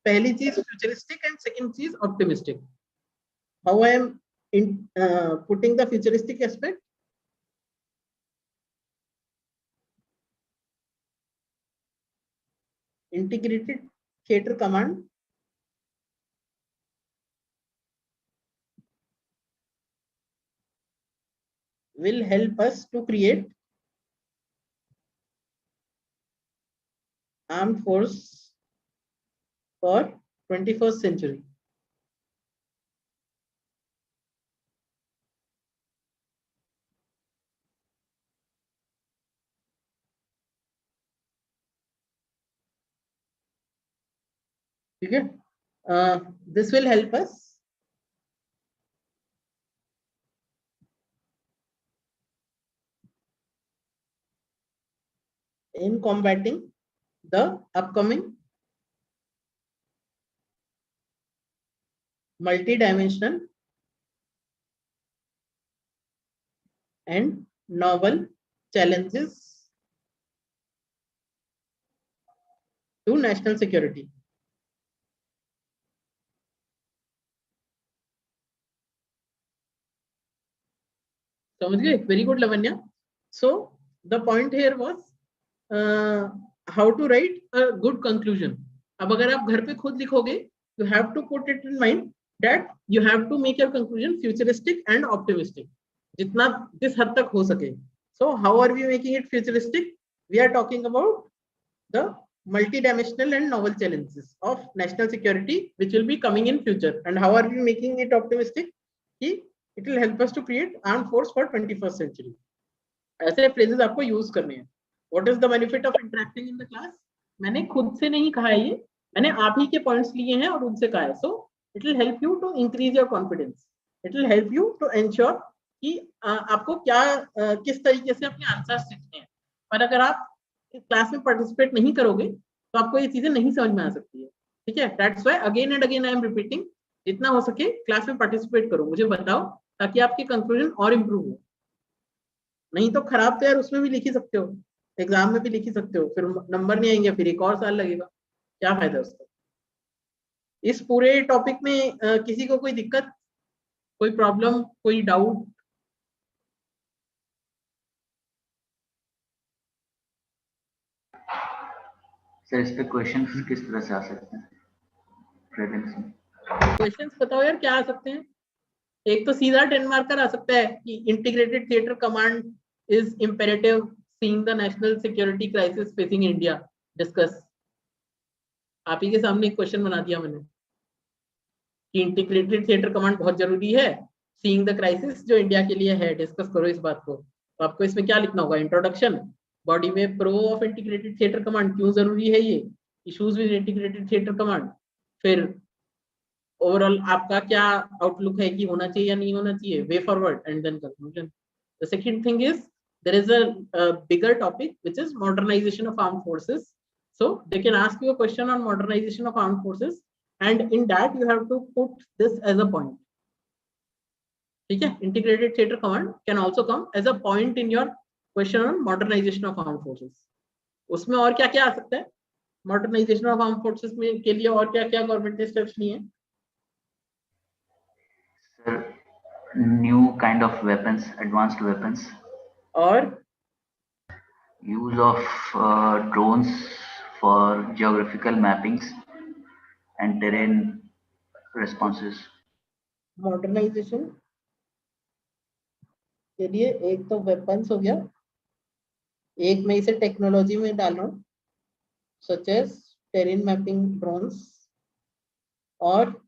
पहली चीज futuristic and second चीज optimistic. How I am putting the futuristic aspect? Integrated theater command will help us to create armed force for 21st century. Okay, this will help us in combating the upcoming multi-dimensional and novel challenges to national security. Very good, Lavanya. So the point here was how to write a good conclusion. अब अगर आप घर पे खुद लिखोगे, you have to put it in mind that you have to make your conclusion futuristic and optimistic. जितना जिस हद तक हो सके. So how are we making it futuristic? We are talking about the multi-dimensional and novel challenges of national security which will be coming in future. And how are we making it optimistic? It will help us to create armed force for 21st century. ऐसे phrases आपको use करने हैं. What is the benefit of interacting in the class? मैंने खुद से नहीं कहा है ये, मैंने आप ही के points लिए हैं और उनसे कहा है. So it will help you to increase your confidence. It will help you to ensure कि आपको क्या किस तरीके से अपने आंसर्स लिखने हैं. पर अगर आप क्लास में पार्टिसिपेट नहीं करोगे तो आपको ये चीजें नहीं समझ में आ सकती है. ठीक है, that's why again and again I am repeating, जितना हो सके क्लास में पार्टिसिपेट करो, मुझे बताओ, ताकि आपके कंक्लूजन और इम्प्रूव हो. नहीं तो खराब तो यार उसमें भी लिख ही सकते हो, एग्जाम में भी लिख ही सकते हो, फिर नंबर नहीं आएंगे, फिर एक और साल लगेगा, क्या फायदा उसका. इस पूरे टॉपिक में किसी को कोई दिक्कत, कोई प्रॉब्लम, कोई डाउट? सर इस पे क्वेश्चंस किस तरह से आ सकते हैं? क्वेश्चंस बताओ यार क्या आ सकते हैं. एक तो सीधा 10 मार्कर आ सकता है कि integrated theatre command is imperative seeing the national security crisis facing India, discuss. आप ही के सामने एक क्वेश्चन बना दिया मैंने कि इंटीग्रेटेड थिएटर कमांड बहुत जरूरी है सीइंग द क्राइसिस जो इंडिया के लिए है, डिस्कस करो इस बात को. तो आपको इसमें क्या लिखना होगा? इंट्रोडक्शन, बॉडी में pro of integrated theatre command, क्यों जरूरी है ये, issues with integrated theatre command, फिर ओवरऑल आपका क्या आउटलुक है कि होना चाहिए या नहीं होना चाहिए, way forward, and then conclusion. The second thing is there is a bigger topic which is modernization of armed forces. So they can ask you a question on modernization of armed forces and in that you have to put this as a point. ठीक है, integrated theater command can also come as a point in your question on modernization of armed forces. उसमें और क्या क्या आ सकता है modernization of armed forces में के लिए, और क्या क्या गवर्नमेंट ने स्टेप्स लिए हैं? Sir new kind of weapons, advanced weapons, और use of drones for geographical mappings and terrain responses. Modernisation के लिए एक तो वेपन्स हो गया, एक मैं इसे टेक्नोलॉजी में डाल रहा हूँ such as terrain mapping drones, और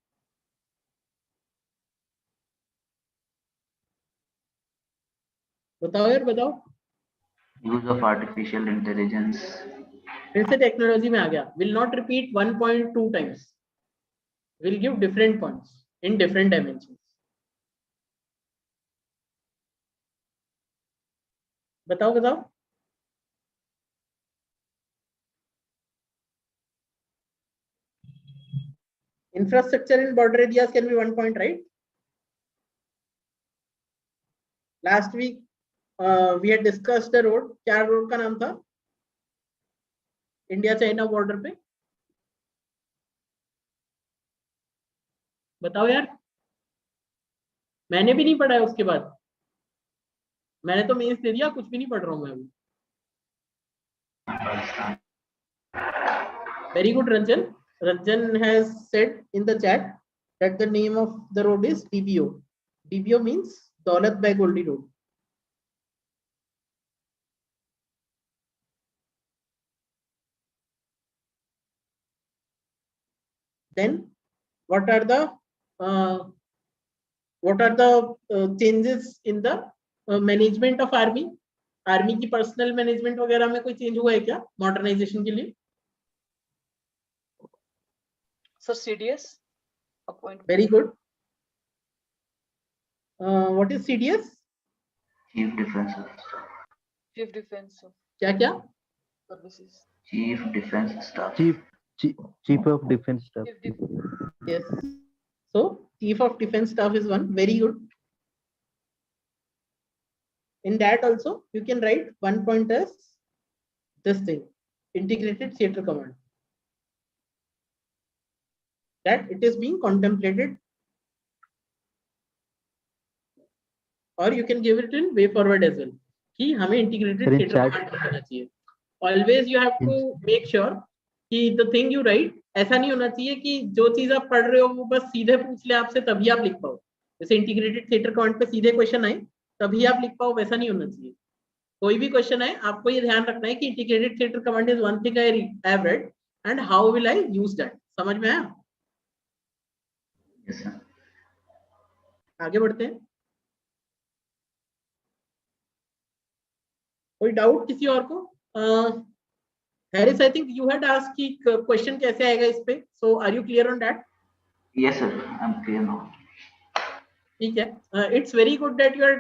बताओ यार बताओ. Use of artificial intelligence. फिर से टेक्नोलॉजी में आ गया. Will not repeat 1.2 times. Will give different points in different dimensions. बताओ बताओ. Infrastructure in border areas can be 1 point, right? Last week we had discussed the road. क्या road का नाम था इंडिया चाइना बॉर्डर पे? बताओ यार. मैंने भी नहीं पढ़ा है उसके बाद, मैंने तो मेंस दे दिया, कुछ भी नहीं पढ़ रहा हूं मैं अभी. Very good, Ranjan. Ranjan has said in the chat that the name of the road is DBO. DBO means Daulat Beg Oldie Road. Then what are the changes in the management of army? Army की personal management वगैरह में कोई change हुआ है क्या modernisation के लिए? Sir, CDS appointment. Very good. What is CDS? Chief Defense Staff. Chief Defense क्या क्या? Services. Chief Defense Staff. Chief of Defense Staff. Chief Defense. Yes. So Chief of Defense Staff is one. Very good. In that also you can write one point as this thing, Integrated Theatre Command. That it is being contemplated, or you can give it in way forward as well. कि हमें integrated theatre command करना चाहिए. Always you have to make sure कि the thing you write ऐसा नहीं होना चाहिए कि जो चीज आप पढ़ रहे हो वो बस सीधे पूछ ले आपसे तभी आप लिख पाओ. जैसे integrated theatre command पे सीधे क्वेश्चन आए तभी आप लिख पाओ, वैसा नहीं होना चाहिए. कोई भी क्वेश्चन है आपको ये ध्यान रखना है कि integrated theatre command is one thing I have read and how will I use that. समझ में आया? Yes, sir. आगे बढ़ते हैं. कोई डाउट किसी और को? Harris, I think you had asked कि क्वेश्चन कैसे आएगा इस पे, so are you clear on that? Yes, sir. I'm clear now. ठीक है. It's very good that you are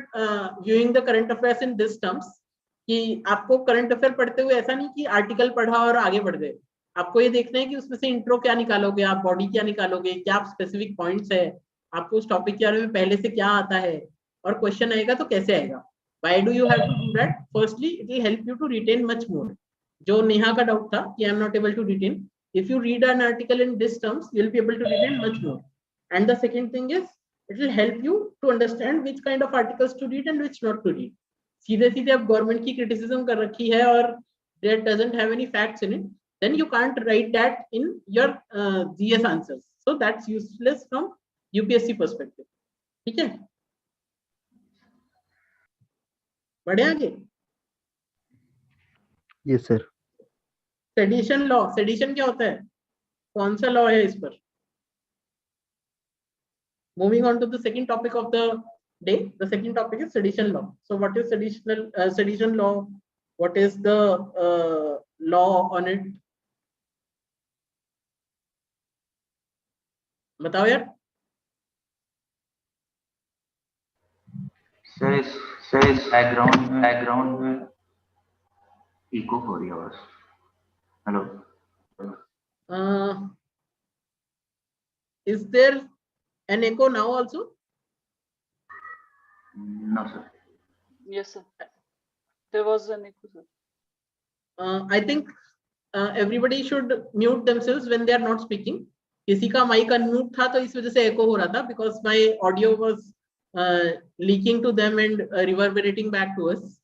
viewing the current affairs in this terms, कि आपको current affair पढ़ते हुए ऐसा नहीं कि आर्टिकल पढ़ा और आगे बढ़ गए. आपको ये देखना है कि उसमें से इंट्रो क्या निकालोगे, आप बॉडी क्या निकालोगे, क्या स्पेसिफिक पॉइंट्स है, आपको उस टॉपिक के बारे में पहले से क्या आता है, और क्वेश्चन आएगा तो कैसे आएगा. Why do you have to do that? Firstly, it will help you to retain much more. जो नेहा का डाउट था कि I am not able to retain. If you read an article in these terms, you will be able to retain much more. And the second thing is, it will help you to understand which kind of articles to read and which not to read. सीधे सीधे आप government की criticism कर रखी है और that doesn't have any facts in it, then you can't write that in your GS answers. So that's useless from UPSC perspective. ठीक है, बढ़े आगे. Yes, sir. Sedition law. Sedition क्या होता है, कौन सा लॉ है इस पर? Moving on to the second topic of the day. The second topic is sedition law. So what is sedition law? What is the law on it? बताओ यार. सर इस बैकग्राउंड में इको हो रही है आवाज. Hello. Is there an echo now also? No, sir. Yes, sir. There was an echo, sir. I think everybody should mute themselves when they are not speaking. किसी का माइक अनम्यूट था तो इस वजह से एको हो रहा था, because my audio was leaking to them and reverberating back to us.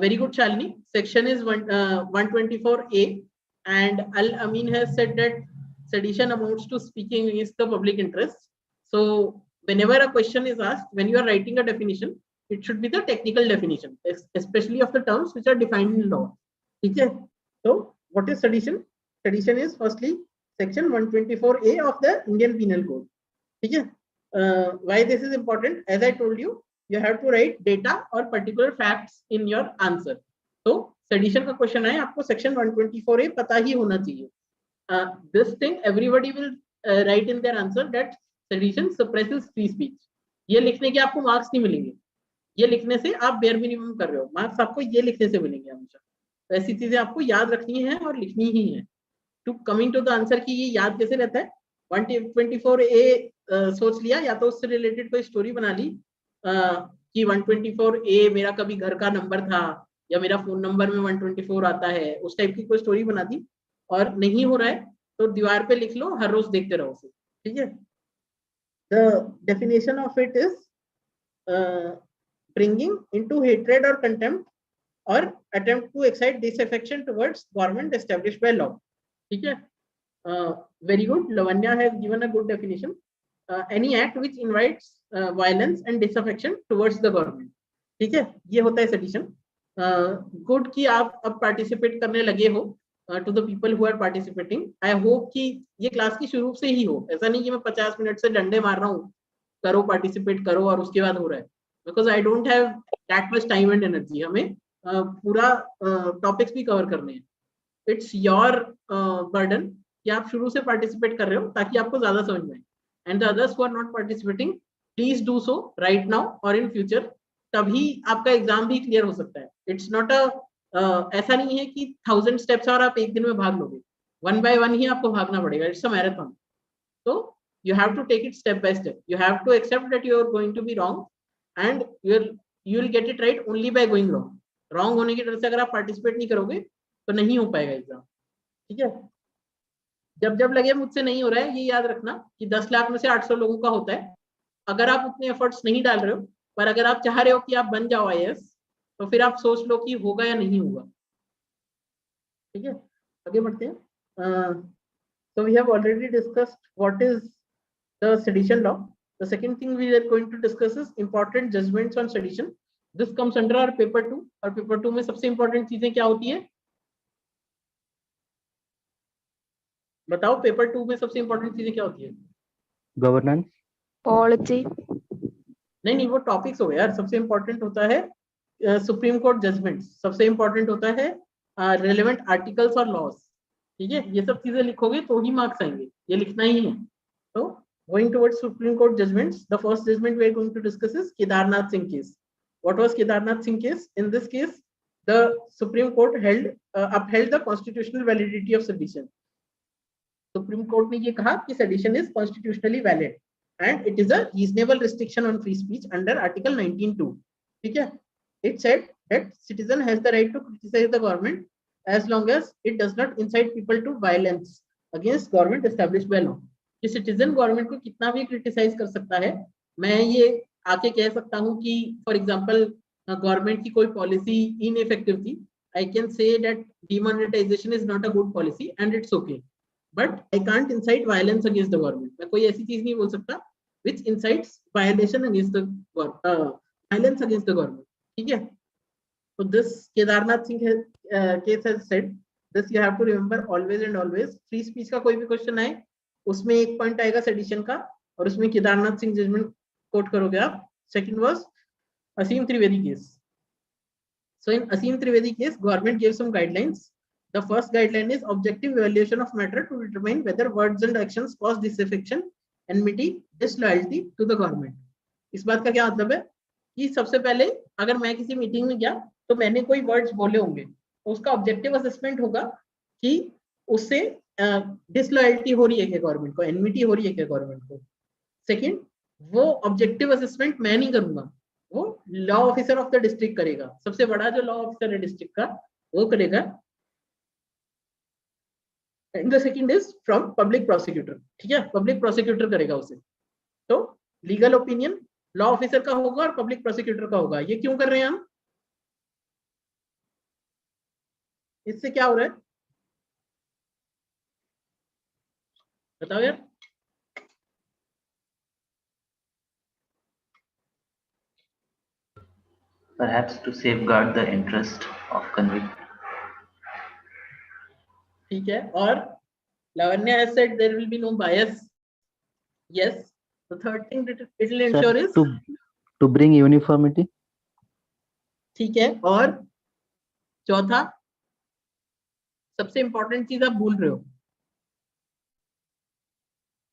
Very good, Shalini. Section is 124A, and Al Amin has said that sedition amounts to speaking against the public interest. So whenever a question is asked, when you are writing a definition, it should be the technical definition, especially of the terms which are defined in law. Okay. So what is sedition? Sedition is firstly section 124A of the Indian Penal Code. Okay. Why this is important? As I told you, you have to write data or particular facts in your answer. So sedition का question है, आपको section 124A पता ही होना चाहिए. This thing everybody will write in their answer that sedition suppresses free speech. ये लिखने के आपको मार्क्स नहीं मिलेंगे. ये लिखने से आप बेयर मिनिमम कर रहे हो, मार्क्स आपको ये लिखने से मिलेंगे हमेशा. तो ऐसी चीजें आपको याद रखनी है और लिखनी ही है. To coming to the answer कि ये याद कैसे रहता है. 124A सोच लिया, या तो उससे रिलेटेड कोई स्टोरी बना ली कि 124A मेरा कभी घर का नंबर था या मेरा फोन नंबर में 124 आता है, उस टाइप की कोई स्टोरी बना दी. और नहीं हो रहा है तो दीवार पे लिख लो, हर रोज देखते रहो उसे. ठीक है. The definition of it is bringing into hatred और कंटेम्प्ट और attempt to excite disaffection towards government established by law. ठीक है. Very good. Lavanya has given a good definition. Any act which invites violence and disaffection towards the government. ठीक है, ये होता है sedition. Good कि आप अब पार्टिसिपेट करने लगे हो, to the people who are participating. I hope कि ये क्लास की शुरू से ही हो, ऐसा नहीं कि मैं 50 मिनट से डंडे मार रहा हूँ करो पार्टिसिपेट करो और उसके बाद हो रहा है, because I don't have that much time and energy. हमें पूरा टॉपिक्स भी कवर करने हैं. इट्स योर बर्डन कि आप शुरू से पार्टिसिपेट कर रहे हो ताकि आपको ज्यादा समझ में आए. And the others who are not participating please do so right now और इन फ्यूचर, तभी आपका एग्जाम भी क्लियर हो सकता है. इट्स नॉट ऐसा नहीं है कि 1000 स्टेप्स और आप एक दिन में भाग लोगे. 1 by 1 ही आपको भागना पड़ेगा. It's a marathon. So you have to take it step by step. You have to accept that you are going to be wrong and you will get it right only by going wrong. Wrong होने की डर से अगर आप participate नहीं करोगे तो नहीं हो पाएगा एग्जाम. ठीक है. जब जब लगे मुझसे नहीं हो रहा है, ये याद रखना कि 10 लाख में से 800 लोगों का होता है. अगर आप उतने एफर्ट्स नहीं डाल रहे हो, पर अगर आप चाह रहे हो कि आप बन जाओ IAS, तो फिर आप सोच लो कि होगा या नहीं होगा. ठीक है, आगे बढ़ते हैं. So we have already discussed what is the sedition law. The second thing we are going to discuss is important judgments on sedition. This comes under our paper 2. और paper 2 में सबसे important चीजें क्या होती है? बताओ, पेपर 2 में सबसे important चीजें क्या होती है? Governance, polity. नहीं, वो टॉपिक्स हो गए यार. सबसे important होता है सुप्रीम कोर्ट जजमेंट्स. सबसे important होता है relevant articles और laws. ठीक है, ये सब चीजें लिखोगे तो ही मार्क्स आएंगे. ये लिखना ही है. तो going towards Supreme Court judgments, the first judgment we are going to discuss is Kedarnath Singh case. What was Kedarnath Singh case? In this case, the Supreme Court upheld the constitutional validity of sedition. Supreme Court ने ये कहा कि sedition is constitutionally valid and it is a reasonable restriction on free speech under Article 19(2). ठीक है. It said that citizen has the right to criticize the government as long as it does not incite people to violence against government established by law. कि citizen government को कितना भी criticise कर सकता है. मैं ये आके कह सकता हूँ कि फॉर एग्जांपल गवर्नमेंट की कोई पॉलिसी इनइफेक्टिव थी. I can say that demonetisation is not a good policy and it's okay, but I can't incite violence against the government. मैं कोई ऐसी चीज नहीं बोल सकता which incites violation against the violence against the government. ठीक है. So this Kedarnath Singh case has said this. You have to remember always and always. Free speech का कोई भी क्वेश्चन आए उसमें एक पॉइंट आएगा सेडिशन का और उसमें केदारनाथ सिंह जजमेंट कोट करोगे आप. Second was Asim Trivedi case. So in Asim Trivedi case, government gave some guidelines. The first guideline is objective evaluation of matter to determine whether words and actions cause disaffection, enmity, disloyalty to the government. इस बात का क्या मतलब है कि सबसे पहले अगर मैं किसी मीटिंग में गया तो मैंने कोई वर्ड्स बोले होंगे तो उसका ऑब्जेक्टिव असेसमेंट होगा कि उससे डिसलॉयल्टी हो रही है क्या गवर्नमेंट को, एनमिटी हो रही है क्या गवर्नमेंट को. सेकंड, वो ऑब्जेक्टिव असेसमेंट मैं नहीं करूंगा, वो law officer of the district करेगा. सबसे बड़ा जो लॉ ऑफिसर है डिस्ट्रिक्ट का वो करेगा. And the second is from public prosecutor. ठीक है, पब्लिक प्रोसिक्यूटर करेगा उसे. तो लीगल ओपिनियन लॉ ऑफिसर का होगा और पब्लिक प्रोसिक्यूटर का होगा. ये क्यों कर रहे हैं हम? इससे क्या हो रहा है बताओ यार. Perhaps to safeguard the interest of convict. ठीक है. और Lavanya has said there will be no bias. Yes. The third thing that it will ensure is to bring uniformity. ठीक है. और चौथा सबसे इंपॉर्टेंट चीज आप भूल रहे हो.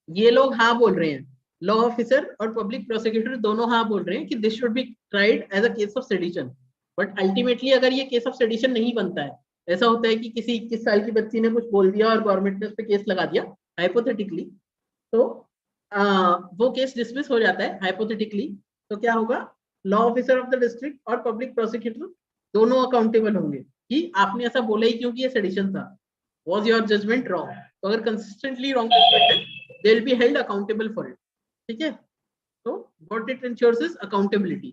ये लोग हाँ बोल रहे हैं, लॉ ऑफिसर और पब्लिक प्रोसिक्यूटर दोनों हाँ बोल रहे हैं कि this should be tried as a case of sedition. But ultimately अगर ये केस ऑफ सेडिशन नहीं बनता है, ऐसा होता है कि किसी 21 साल की बच्ची ने कुछ बोल दिया और गवर्नमेंट ने उस पर केस लगा दिया हाइपोथेटिकली, तो वो केस डिसमिस हो जाता है हाइपोथेटिकली. तो क्या होगा, law officer of the district और पब्लिक प्रोसिक्यूटर दोनों अकाउंटेबल होंगे कि आपने ऐसा बोला ही क्योंकि ये सेडिशन था. Was your judgement wrong? तो अगर कंसिस्टेंटली रॉन्ग जजमेंट है they will be held accountable for it. ठीक है. तो what it ensures is accountability.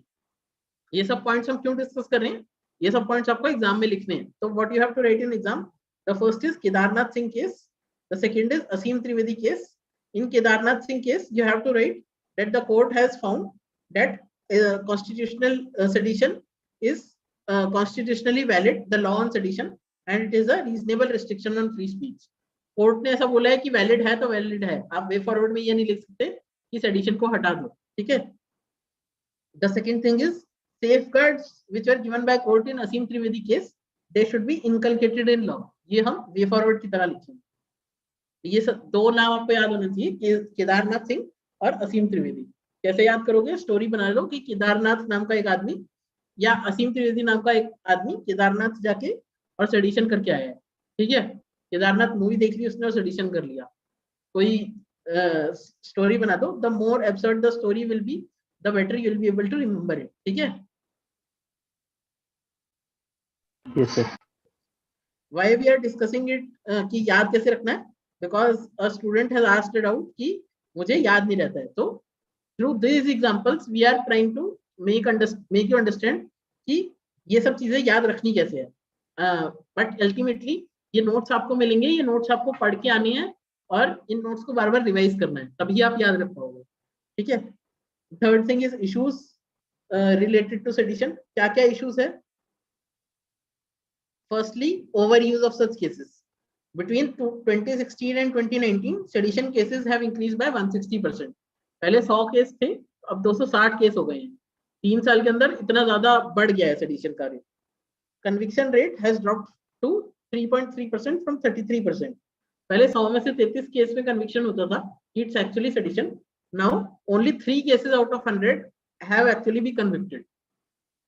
ये सब पॉइंट्स हम क्यों डिस्कस कर रहे हैं? ये सब पॉइंट्स आपको एग्जाम में लिखने हैं. तो what you have to write in exam, the first is Kedarnath Singh case, the second is Asim Trivedi case. In Kedarnath Singh case you have to write that the court has found that constitutional sedition is constitutionally valid. The law on sedition and it is a reasonable restriction on free speech. Court ने ऐसा बोला है कि valid है तो valid है, आप way forward में ये नहीं लिख सकते कि सेडिशन को हटा दो, ठीक है. The second thing is safeguards which were given by court in Asim Trivedi case, they should be inculcated in law. ये हम वे फॉरवर्ड की तरह लिखेंगे. ये सब दो नाम आपको याद होना चाहिए, केदारनाथ सिंह और असीम त्रिवेदी. कैसे याद करोगे? स्टोरी बना लो कि केदारनाथ नाम का एक आदमी या असीम त्रिवेदी नाम का एक आदमी केदारनाथ जाके और सेडिशन करके आया है, ठीक है. केदारनाथ मूवी देख ली उसने और सेडिशन कर लिया. कोई स्टोरी बना दो. The more absurd the story will be, the better you will be able to remember it, ठीक है. Yes, sir. Why we are discussing it कि याद कैसे रखना है? Because a student has asked it out कि मुझे याद नहीं रहता है. तो through these examples we are trying to make you understand कि ये सब चीजें याद रखनी कैसे है. But ultimately ये नोट्स आपको मिलेंगे, ये नोट्स आपको पढ़ के आने हैं और इन नोट्स को बार बार रिवाइज करना है, तभी आप याद रख पाओगे, ठीक है. Third thing is issues related to sedition. क्या क्या इश्यूज है? Firstly, overuse of such cases. Between 2016 and 2019, sedition cases have increased by 160%. पहले 100 केस थे, अब 260 केस हो गए हैं. 3 साल के अंदर इतना ज्यादा बढ़ गया है सेडिशन का rate. Conviction rate has dropped to 3.3% from 33%. पहले 100 में से 33 केस में कन्विक्शन होता था. It's actually sedition. Now only 3 cases out of 100 have actually been convicted.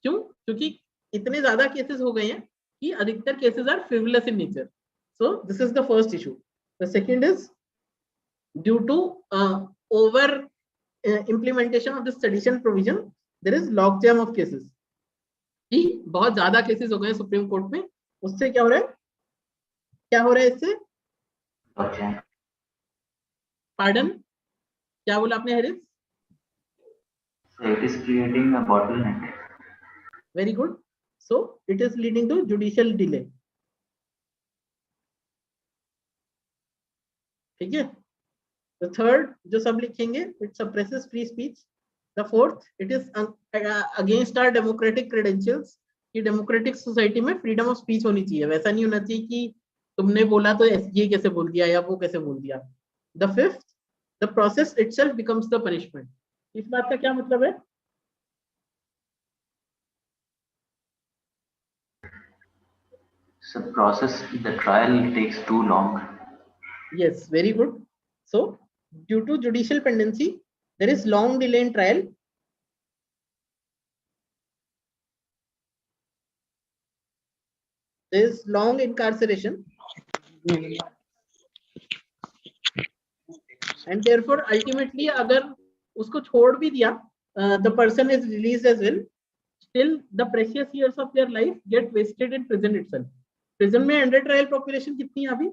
क्यों? क्योंकि इतने ज्यादा केसेस हो गए हैं कि अधिकतर cases are frivolous in nature. So this is the first issue. The second is due to over implementation of this sedition provision, there is logjam of cases. कि बहुत ज्यादा केसेस हो गए सुप्रीम कोर्ट में. उससे क्या हो रहा है? क्या हो रहा है इससे? पार्डन, क्या बोला आपने Harish? It is creating a bottleneck. Very good. So it is leading to judicial delay. ठीक है. The third जो सब लिखेंगे, it suppresses free speech. The fourth, it is against our democratic credentials. कि democratic society में freedom of speech होनी चाहिए. वैसा नहीं होना चाहिए कि तुमने बोला तो ये कैसे बोल दिया या वो कैसे बोल दिया. The fifth, the process itself becomes the punishment. इस बात का क्या मतलब है? So process, the trial takes too long. Yes, very good. So due to judicial pendency, there is long delay in trial. There is long incarceration. And therefore ultimately अगर उसको छोड़ भी दिया, the person is released as well, still the precious years of their life get wasted in prison itself. Prison में under trial population कितनी है अभी?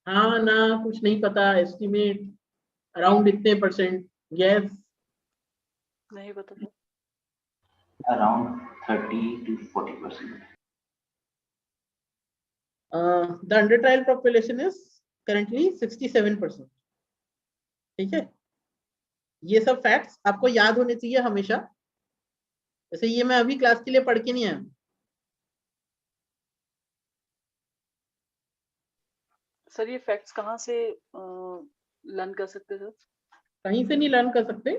हाँ ना, कुछ नहीं पता. एस्टिमेट अराउंड इतने परसेंट. गैस नहीं पता था. Around 30 to 40%. The under trial population is currently 67%. ठीक है. ये सब फैक्ट्स आपको याद होने चाहिए हमेशा. जैसे ये मैं अभी क्लास के लिए पढ़ के नहीं आया. सर ये फैक्ट्स कहाँ से लर्न कर सकते सर? कहीं से नहीं लर्न कर सकते.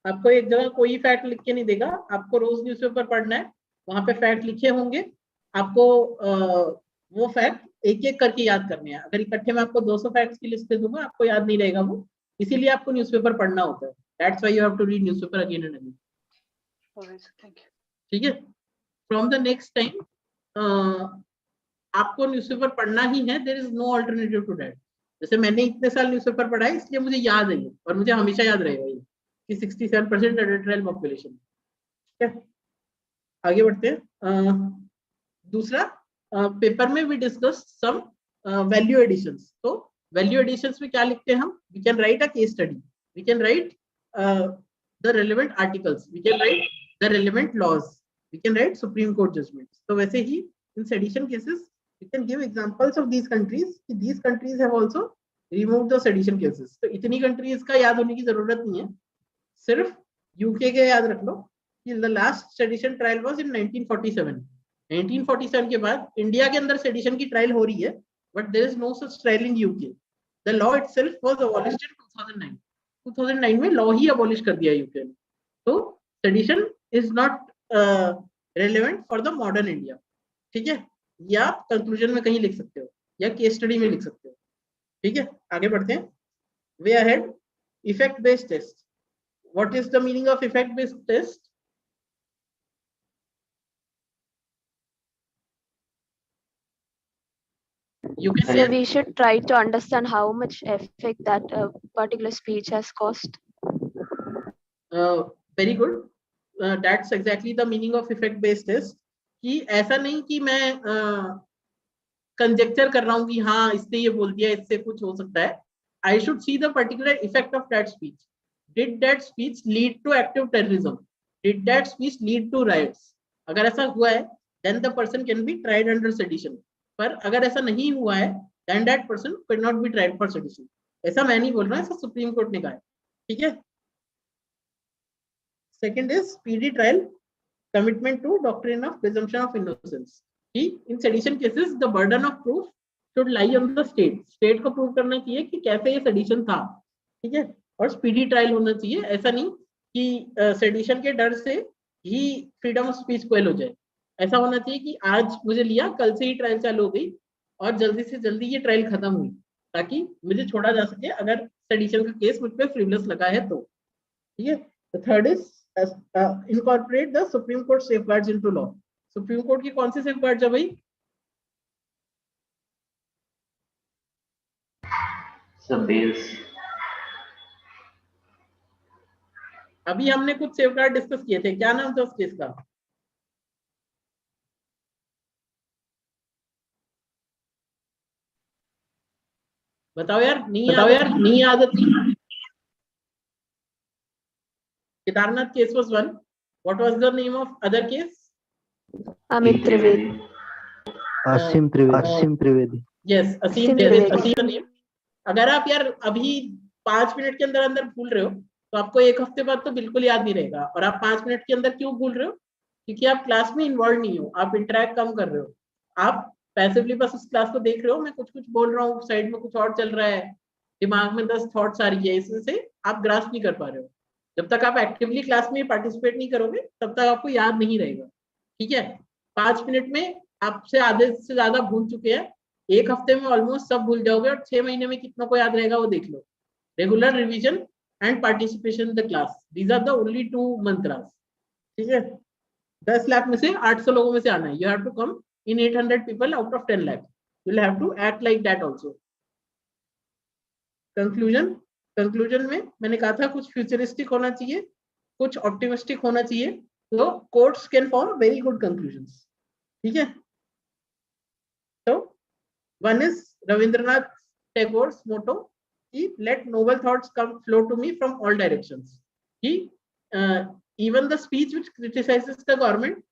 आपको एक जगह कोई फैक्ट लिख के नहीं देगा. आपको रोज न्यूज़पेपर पढ़ना है, वहां पे फैक्ट लिखे होंगे. आपको वो फैक्ट एक एक करके याद करने हैं. अगर इकट्ठे में आपको 200 फैक्ट्स की लिस्ट दे दूंगा, आपको याद नहीं रहेगा वो. इसीलिए आपको न्यूज़पेपर पढ़ना होता है. That's why you have to read newspaper again and again. Thank you. ठीक है. फ्रॉम द नेक्स्ट टाइम आपको न्यूज़पेपर पढ़ना ही है. There is no alternative to that. जैसे मैंने इतने साल न्यूज़पेपर पढ़ा है, इसलिए मुझे याद है और मुझे हमेशा याद रहेगा ये कि 67% एडिटोरियल पॉपुलेशन. ठीक है. आगे बढ़ते हैं. दूसरा पेपर में we discuss some value additions. तो वैल्यू एडिशंस में क्या लिखते हैं हम? We can write a case study, we can write the relevant articles, we can write the relevant laws, we can write Supreme Court judgments. तो वैसे ही in sedition cases we can give examples of these countries. These countries have also removed the sedition cases. तो इतनी countries का याद होने की जरूरत नहीं है. सिर्फ यूके के याद रख लो. the last sedition trial was in 1947. 1947 के बाद इंडिया के अंदर सेडिशन की ट्रायल हो रही है, but there is no such trial in UK. The law itself was abolished in 2009. 2009 में लॉ ही अबॉलिश कर दिया यूके ने. तो sedition is not relevant for the modern India. ठीक है, ये आप कंक्लूजन में कहीं लिख सकते हो या केस स्टडी में लिख सकते हो. ठीक है, आगे बढ़ते हैं. Way ahead. Effect based test. What is the meaning of effect based test? You can So we should try to understand how much effect that particular speech has caused. Very good. That's exactly the meaning of effect based test. कि ऐसा नहीं कि मैं conjecture कर रहा हूँ कि हाँ इसने ये बोल दिया इससे कुछ हो सकता है. I should see the particular effect of that speech. Did that speech lead to active terrorism? Did that speech lead to riots? अगर ऐसा हुआ है then the person can be tried under sedition. पर अगर ऐसा नहीं हुआ है then that person could not be tried for sedition. ऐसा मैं नहीं बोल रहा, ऐसा सुप्रीम कोर्ट ने कहा है. ठीक है. Second is speedy trial, commitment to doctrine of presumption of innocence. In sedition cases the burden of proof should lie on the state. State को प्रूव करना चाहिए कि कैसे ये sedition था. ठीक है, और स्पीडी ट्रायल होना चाहिए. ऐसा नहीं कि सेडिशन के डर से ही फ्रीडम ऑफ स्पीच क्वेल हो जाए. ऐसा होना चाहिए कि आज मुझे लिया, कल से ही ट्रायल चालू हो गई और जल्दी से जल्दी ये ट्रायल खत्म हुई ताकि मुझे छोड़ा जा सके अगर सेडिशन का केस मुझ पे फ्रीवलेस लगा है तो. ठीक है. The third is incorporate the Supreme Court safeguards into law. Supreme court की कौन सी सेफगार्ड्स है भाई? सब बेल्स. अभी हमने कुछ सेफगार्ड डिस्कस किए थे, क्या नाम था उस केस का? बताओ यार, नहीं याद आती. Kedarnath case was one. What was the name of other case? Amit Trivedi. Asim Trivedi. Yes, Asim Trivedi. अगर आप यार अभी 5 मिनट के अंदर अंदर भूल रहे हो तो आपको 1 हफ्ते बाद तो बिल्कुल याद नहीं रहेगा. और आप 5 मिनट के अंदर क्यों भूल रहे हो? क्योंकि आप क्लास में इन्वॉल्व नहीं हो, आप इंटरेक्ट कम कर रहे हो, आप पैसिवली बस उस क्लास को देख रहे हो. मैं कुछ बोल रहा हूँ, साइड में कुछ और चल रहा है, दिमाग में 10 थॉट्स आ रही है, इससे आप ग्रास्प नहीं कर पा रहे हो. जब तक आप एक्टिवली क्लास में पार्टिसिपेट नहीं करोगे तब तक आपको याद नहीं रहेगा. ठीक है, 5 मिनट में आपसे आधे से ज्यादा भूल चुके हैं, 1 हफ्ते में ऑलमोस्ट सब भूल जाओगे और 6 महीने में कितना को याद रहेगा वो देख लो. Regular revision and participation in the class, these are the only 2 mantras. ठीक है, 10 लाख में से 800 लोगों में से आना है. You have to come in 800 people out of 10 lakh. You will have to act like that also. Conclusion में मैंने कहा था कुछ फ्यूचरिस्टिक होना चाहिए, कुछ ऑप्टिमिस्टिक होना चाहिए, तो courts can form very good conclusions. ठीक है, तो one is Rabindranath Tagore's motto, he let noble thoughts come flow to me from all directions. He even the speech which criticizes the government,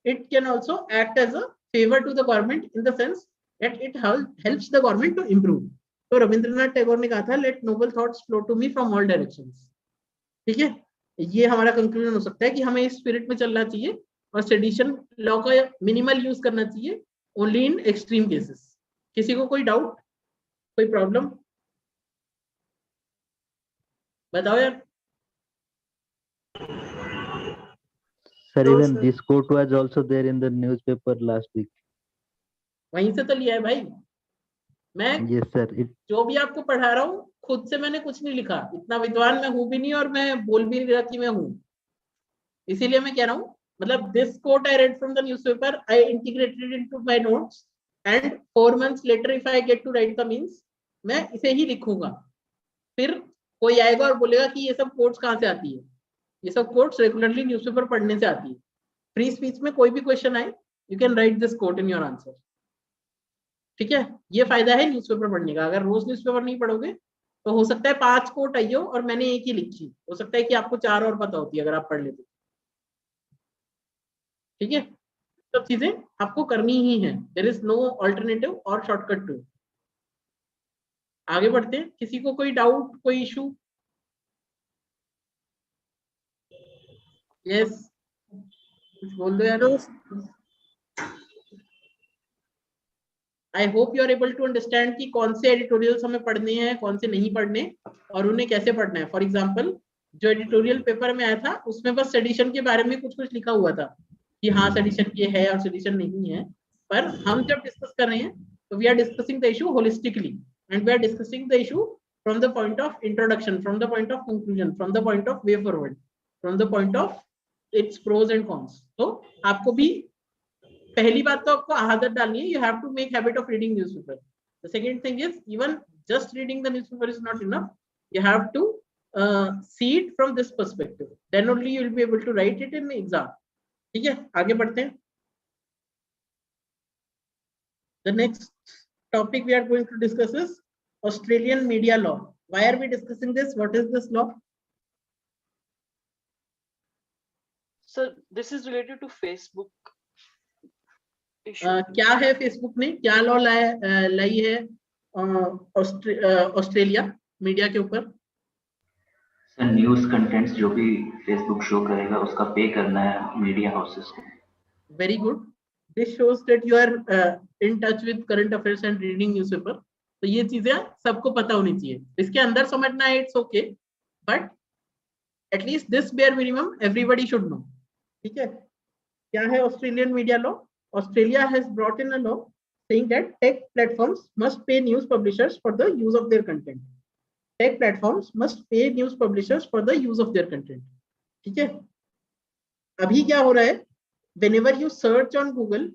it can also act as a favor to the government in the sense that it helps the government to improve. तो रविंद्रनाथ टैगोर ने कहा था let noble thoughts flow to me from all directions. ठीक है, ये हमारा conclusion हो सकता है कि हमें इस स्पिरिट में चलना चाहिए और सेडिशन लॉ का मिनिमल यूज करना चाहिए ओनली इन एक्सट्रीम केसेस. किसी को कोई डाउट, कोई प्रॉब्लम बताओ यार. Sir, even this quote was also there in the newspaper last week. वहीं से तो लिया है भाई. मैं Yes sir. जो भी आपको पढ़ा रहा हूँ खुद से मैंने कुछ नहीं लिखा, इतना विद्वान मैं हूं भी नहीं और मैं बोल भी नहीं रहा कि मैं हूं. इसीलिए मैं कह रहा हूँ, मतलब this quote I read from the newspaper, I integrated into my notes and 4 months later if I get to write the means, मैं इसे ही लिखूंगा. फिर कोई आएगा और बोलेगा कि ये सब कोट्स कहाँ से आती है. ये सब कोट्स रेगुलरली न्यूज़पेपर पढ़ने से आती है. फ्री स्पीच में कोई भी क्वेश्चन आए, you can write this quote in your answer. ठीक है, ये फायदा है न्यूज़पेपर पढ़ने का. अगर रोज न्यूज़पेपर नहीं पढ़ोगे तो हो सकता है 5 कोट आई हो और मैंने एक ही लिखी, हो सकता है कि आपको 4 और पता होती है अगर आप पढ़ लेते. ठीक है, सब चीजें आपको करनी ही है. देयर इज नो अल्टरनेटिव और शॉर्टकट टू. आगे बढ़ते हैं. किसी को कोई डाउट, कोई इशू? यस, कुछ बोल दो यार। I hope you are able to understand कि कौन से एडिटोरियल्स हमें पढ़ने हैं, कौन से नहीं पढ़ने, और उन्हें कैसे पढ़ना है। फॉर एग्जाम्पल जो एडिटोरियल पेपर में आया था उसमें बस सेडिशन के बारे में कुछ कुछ लिखा हुआ था कि हाँ सेडिशन ये है और सेडिशन नहीं है, पर हम जब डिस्कस कर रहे हैं तो we are discussing the issue holistically and we are discussing the issue from the point of introduction, from the point of conclusion, from the point of way forward, from the point of its pros and cons. तो आपको भी पहली बात तो आपको आदत डालनी है, you have to make habit of reading newspaper. The second thing is even just reading the newspaper is not enough. You have to see it from this perspective. Then only you will be able to write it in the exam. ठीक है, आगे बढ़ते हैं. The next topic we are going to discuss is Australian media law. Why are we discussing this? What is this law? Sir, this is related to Facebook issue. क्या है Facebook ने क्या law लाई है ऑस्ट्रेलिया मीडिया के ऊपर? Sir news contents जो भी Facebook show करेगा उसका पे करना है मीडिया हाउसेस को. Very good. This shows that you are in touch with current affairs and reading newspaper. तो ये चीजें सबको पता होनी चाहिए. इसके अंदर समझना है it's okay, but at least this bare minimum everybody should know. ठीक है, क्या है Australian media law? Australia has brought in a law saying that tech platforms must pay news publishers for the use of their content. Tech platforms must pay news publishers for the use of their content. ठीक है, अभी क्या हो रहा है, whenever you search on Google,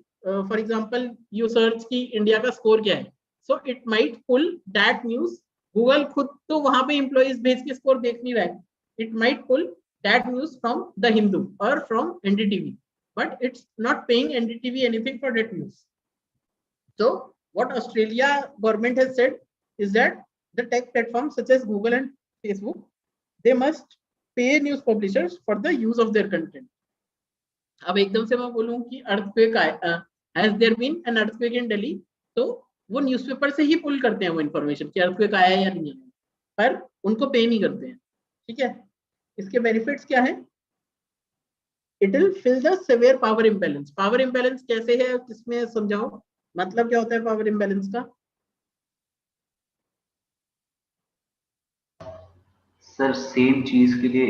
for example, you search कि India का score क्या है, so it might pull that news. Google खुद तो वहां पे एम्प्लॉइज भेज के स्कोर देख नहीं रहा है. It might pull that news from the Hindu or from NDTV. But it's not paying NDTV anything for that news. So what Australia government has said is that the tech platforms such as Google and Facebook, they must pay news publishers for the use of their content. अब एकदम से मैं बोलूं कि earthquake has there been an earthquake in Delhi, तो वो newspaper से ही पुल करते हैं वो इन्फॉर्मेशन कि अर्थक्वेक आया है या नहीं आया, पर उनको पे नहीं करते हैं. ठीक है, इसके बेनिफिट्स क्या है? It will fill the severe power imbalance. Power imbalance कैसे है, किसमें समझाओ, मतलब क्या होता है पावर imbalance का? सर सेम चीज के लिए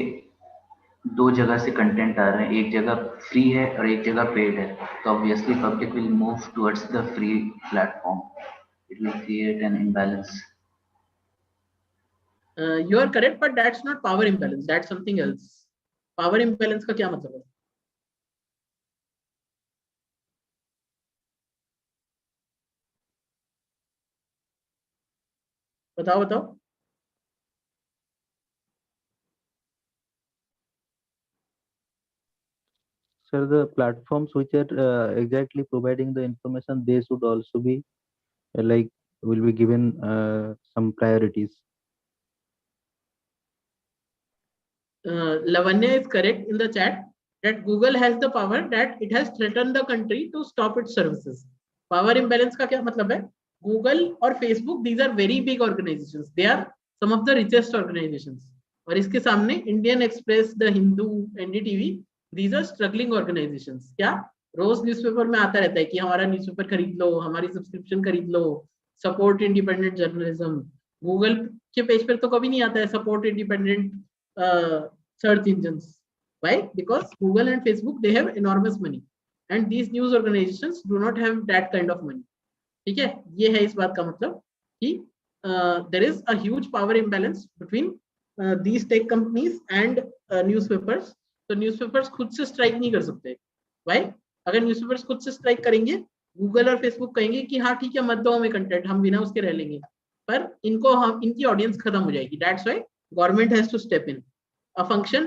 दो जगह से कंटेंट आ रहे हैं, एक जगह फ्री है और एक जगह पेड है, तो obviously public will move towards the free platform. It will create an imbalance. You are correct, but that's not power imbalance. That's something else. Power imbalance का क्या मतलब है? बताओ बताओ. Sir, the platforms which are exactly providing the information, they should also be like will be given some priorities. Lavanya is correct in the chat that Google has the power that it has threatened the country to stop its services. Power imbalance का क्या मतलब है? Google और Facebook, these are very big organizations. They are some of the richest organizations. और इसके सामने Indian express, the Hindu, NDTV, these are struggling organizations. क्या रोज newspaper में आता रहता है कि हमारा न्यूज़पेपर खरीद लो, हमारी सब्सक्रिप्शन खरीद लो, सपोर्ट इंडिपेंडेंट जर्नलिज्म. गूगल के पेज पर तो कभी नहीं आता है support independent search engines. Why? Because Google and Facebook, they have enormous money and these news organizations do not have that kind of money. ठीक है, ये है इस बात का मतलब कि there is a huge power imbalance between these tech companies and newspapers. तो न्यूज़पेपर्स खुद से स्ट्राइक नहीं कर सकते. Why? अगर न्यूज़पेपर्स खुद से स्ट्राइक करेंगे, गूगल और फेसबुक कहेंगे कि हाँ ठीक है मत दो हमें कंटेंट, हम बिना उसके रह लेंगे, पर इनको हम इनकी ऑडियंस खत्म हो जाएगी. That's why government has to step in. A function,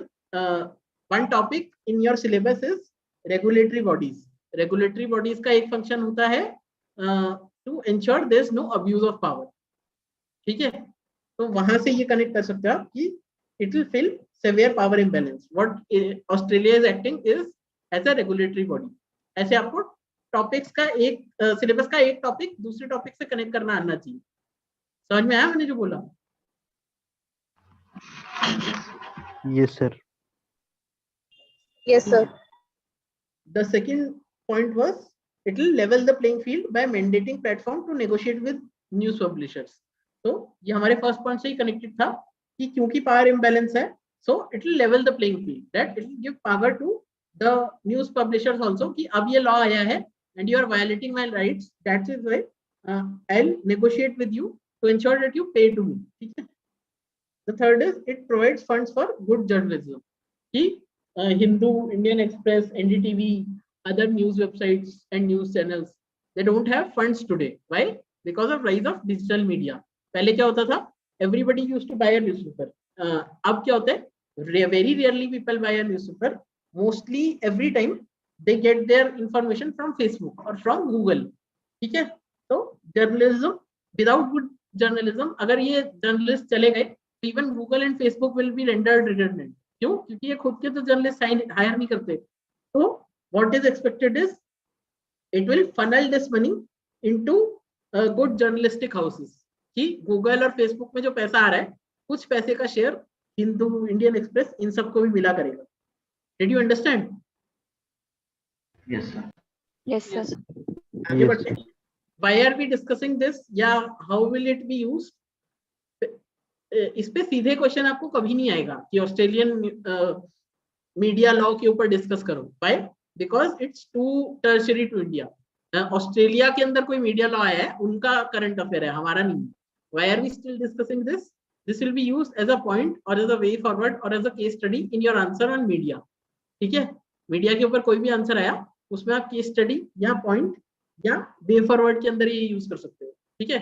one topic in your syllabus is regulatory bodies. Regulatory bodies का एक function होता है to ensure there is no abuse of power. ठीक है, तो वहां से ये कनेक्ट कर सकते हो आप कि it will fill severe power imbalance. What Australia is acting is as a regulatory body. ऐसे आपको टॉपिक्स का एक सिलेबस का एक टॉपिक दूसरे टॉपिक से कनेक्ट करना आना चाहिए. समझ में आया मैंने जो बोला? Yes, sir. Yes, sir. the second point was it will level the playing field by mandating platform to negotiate with news publishers. तो ये हमारे फर्स्ट पॉइंट से ही कनेक्टेड था कि क्योंकि पावर इम्बैलेंस है, so it will level the playing field, that it will give power to the news publishers also कि अब ये law आया है and you are violating my rights, that is why I'll negotiate with you to ensure that you pay to me. ठीक है. The third is it provides funds for good journalism. कि Hindu, Indian Express, NDTV, other news websites and news channels, they don't have funds today. Why? Because of rise of digital media. पहले क्या होता था? Everybody used to buy a newspaper. अब क्या होता है? Very rarely people buy a newspaper. Mostly every time they get their information from Facebook or from Google. ठीक है? तो journalism, without good journalism, अगर ये journalist चले गए, even Google and Facebook will be rendered redundant. क्यों? क्योंकि ये खुद के तो journalist hire नहीं करते. तो what is expected is it will funnel this money into good journalistic houses. कि गूगल और फेसबुक में जो पैसा आ रहा है, कुछ पैसे का शेयर हिंदू, इंडियन एक्सप्रेस, इन सबको भी मिला करेगा. Did you understand? Yes sir. Yes, sir. आगे बढ़ते हैं. Why are we discussing this या how will it be used? इस पे सीधे क्वेश्चन आपको कभी नहीं आएगा कि ऑस्ट्रेलियन मीडिया लॉ के ऊपर डिस्कस करो. Why? Because it's too tertiary to India. Australia के अंदर कोई मीडिया लॉ आया है, उनका करंट अफेयर है, हमारा नहीं. Why are we still discussing this? This will be used as a point or as a way forward or as a case study in your answer on media. ठीक है. Media के ऊपर कोई भी answer आया, उसमें आप केस स्टडी या पॉइंट या वे फॉरवर्ड के अंदर ये यूज कर सकते हो. ठीक है.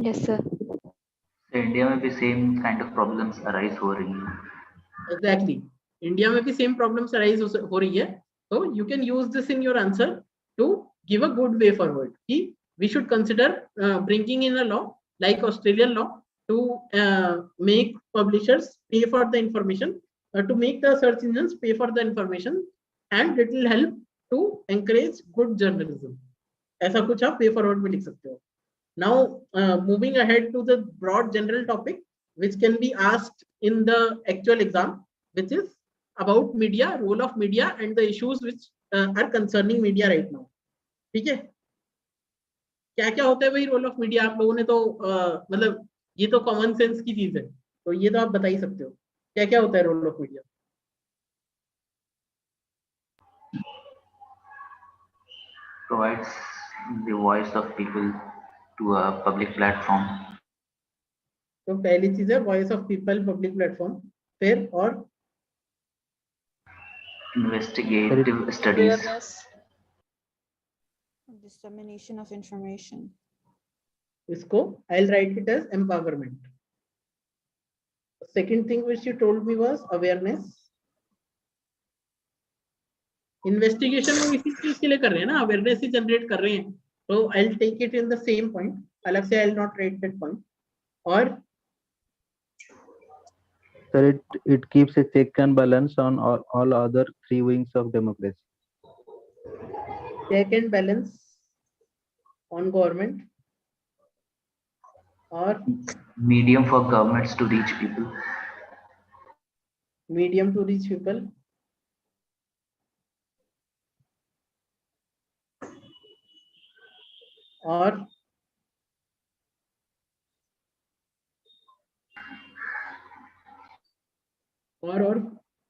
Yes, sir. इंडिया में भी same kind of problems arise हो रही हैं. Exactly. इंडिया में भी सेम प्रॉब्लम्स अराइज हो रही है. So you can use this in your answer to give a good way forward. We should consider bringing in a law like Australian law to make publishers pay for the information, to make the search engines pay for the information, and it will help to encourage good journalism. ऐसा कुछ आप way forward में लिख सकते हो. Now moving ahead to the broad general topic which can be asked in the actual exam, which is about media, role of media and the issues which are concerning media right now. ठीक है. क्या क्या होता है भाई role of media? आप लोगों ने तो मतलब ये तो कॉमन सेंस की चीज है, तो ये तो आप बता ही सकते हो क्या क्या होता है role of media. Provides the voice of people to a public platform. तो पहली चीज है voice of people, public platform. फिर और Investigative studies. Awareness. Dissemination of information. इसको I'll write it as empowerment. Second thing which you told me was awareness. Investigation वो इसी चीज के लिए कर रहे हैं ना, अवेयरनेस ही जनरेट कर रहे हैं. तो I'll take it in the same point. अलग से I'll not write that point. और Sir, it keeps a check and balance on all other three wings of democracy. check and balance on government or Medium for governments to reach people. medium to reach people. और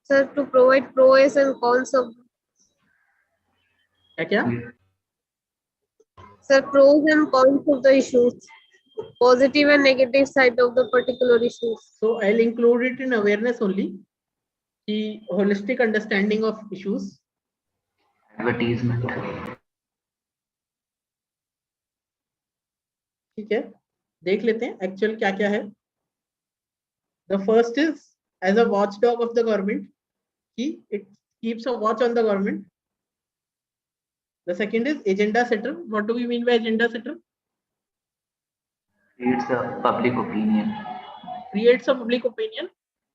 Sir, to provide pros and cons of. क्या? Sir, pros and cons of the issues, positive and negative side of the particular issues. So I'll include it in awareness only. The holistic understanding of issues. Advertisement. ठीक है, देख लेते हैं actual क्या क्या है. The first is as a watchdog of the government. It keeps a watch on the government. The second is agenda setter. What do we mean by agenda setter? Creates a public opinion. Creates a public opinion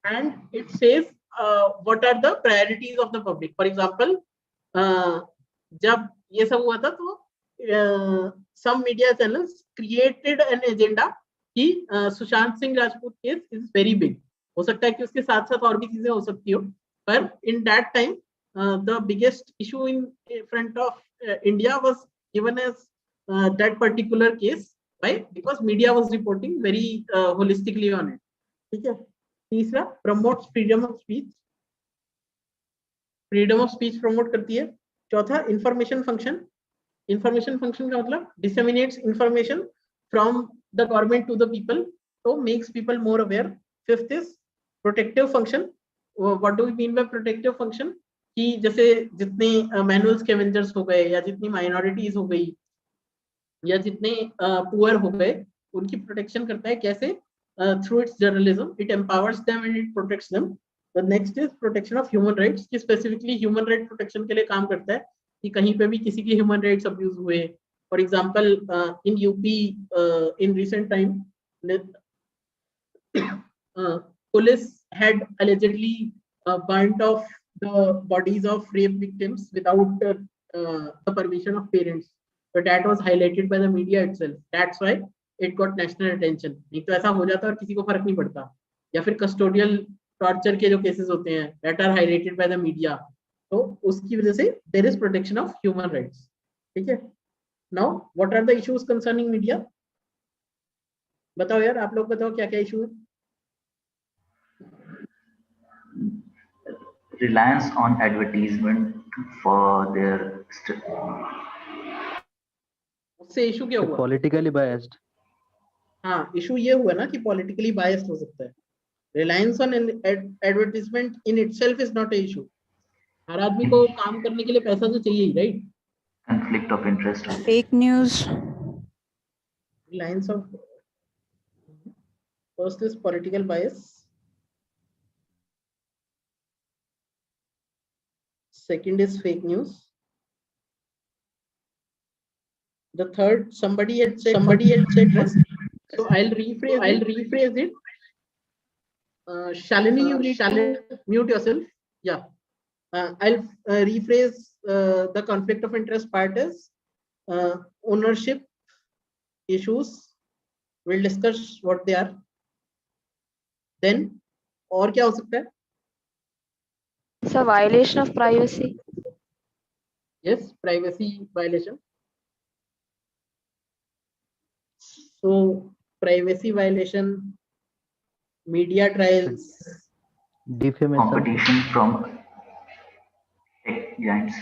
and it says what are the priorities of the public. For example, जब ये सब हुआ था तो some media channels created an agenda कि Sushant Singh Rajput case is very big. हो सकता है कि उसके साथ साथ और भी चीजें हो सकती हो, पर in that time the biggest issue in front of India was given as that particular case by because media was reporting very holistically on it. ठीक है. तीसरा, promotes freedom of speech. Freedom of speech promote करती है. चौथा, information function. Information function का मतलब disseminates information from the government to the people, तो makes people more aware. Fifth is protective function. What do we mean by protective function? कि जैसे जितने manual scavengers हो गए, या जितनी माइनॉरिटीज हो गई, या जितने पुअर हो गए, उनकी प्रोटेक्शन करता है. कैसे? Through it's journalism. It empowers them and it protects them. The next is protection of human rights, कि स्पेसिफिकली ह्यूमन राइट प्रोटेक्शन के लिए काम करता है, कि कहीं पे भी किसी के ह्यूमन राइट्स अब्यूज हुए. For example in UP in recent time police had allegedly burnt off the bodies of rape victims without the permission of parents. But that was highlighted by the media itself. That's why it got national attention. नहीं तो ऐसा हो जाता और किसी को फर्क नहीं पड़ता. या फिर कस्टोडियल टॉर्चर के जो केसेस होते हैं, that are highlighted by the media. तो उसकी वजह से there is protection of human rights. ठीक है. Now, what are the issues concerning media? बताओ यार, आप लोग बताओ क्या क्या इशू है. Reliance on advertisement for their उससे इशू क्या हुआ? Politically biased. हाँ, इशू ये हुआ ना कि पॉलिटिकली बायस्ड हो सकता है. Reliance on advertisement in itself is not a issue. हर आदमी को काम करने के लिए पैसा तो चाहिए ही, right? conflict of interest. Fake news. Reliance of first is political bias. Second is fake news. The third, somebody had said this. So I'll rephrase it. Shalini, you need to mute yourself. Yeah. I'll rephrase the conflict of interest part as ownership issues. We'll discuss what they are. Then, और क्या हो सकता है? It's a violation of privacy. Yes, privacy violation. So, privacy violation, media trials, Defamation. Competition from tech giants.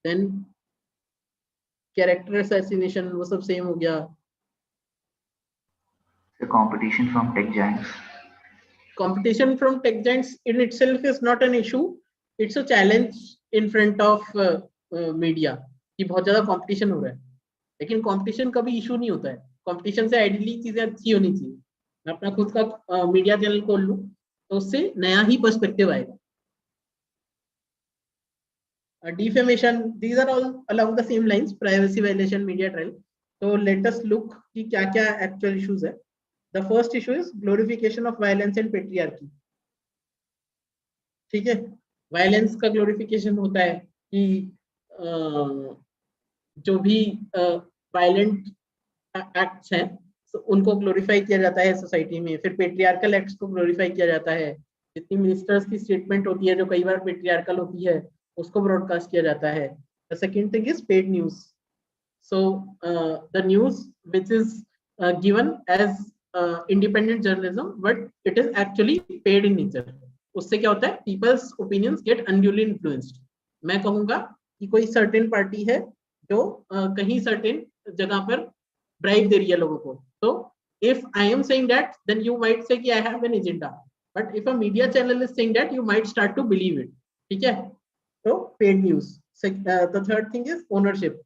then character assassination, वो सब same हो गया. The competition from tech giants. Competition from tech giants in itself is not an issue. It's a challenge in front of media कि बहुत ज्यादा competition हो रहा है. लेकिन competition कभी issue नहीं होता है. Competition से ideally चीजें अच्छी होनी चाहिए. मैं अपना खुद का मीडिया चैनल खोल लूं तो उससे नया ही पर्सपेक्टिव आएगा. Defamation, these are all along the same lines. Privacy violation, media trial. So let us look कि क्या क्या actual issues है. The first issue is glorification of violence and patriarchy. ठीक है. Violence का glorification होता है कि जो भी violent acts हैं उनको ग्लोरीफाई किया जाता है सोसाइटी में. फिर पेट्रियार्कल एक्ट्स को ग्लोरीफाई किया जाता है. जितनी मिनिस्टर्स की स्टेटमेंट होती है जो कई बार पेट्रियार्कल होती है उसको ब्रॉडकास्ट किया जाता है. The second thing is paid news. So the news which is given as independent journalism but it is actually paid in nature. उससे क्या होता है? People's opinions get unduly influenced. मैं कहूंगा कि कोई सर्टेन पार्टी है जो कहीं सर्टेन जगह पर ब्राइब दे रही है लोगों को. So if I am saying that, then you might say कि I have an agenda. But if a media channel is saying that, you might start to believe it. ठीक है? So paid news. The third thing is ownership.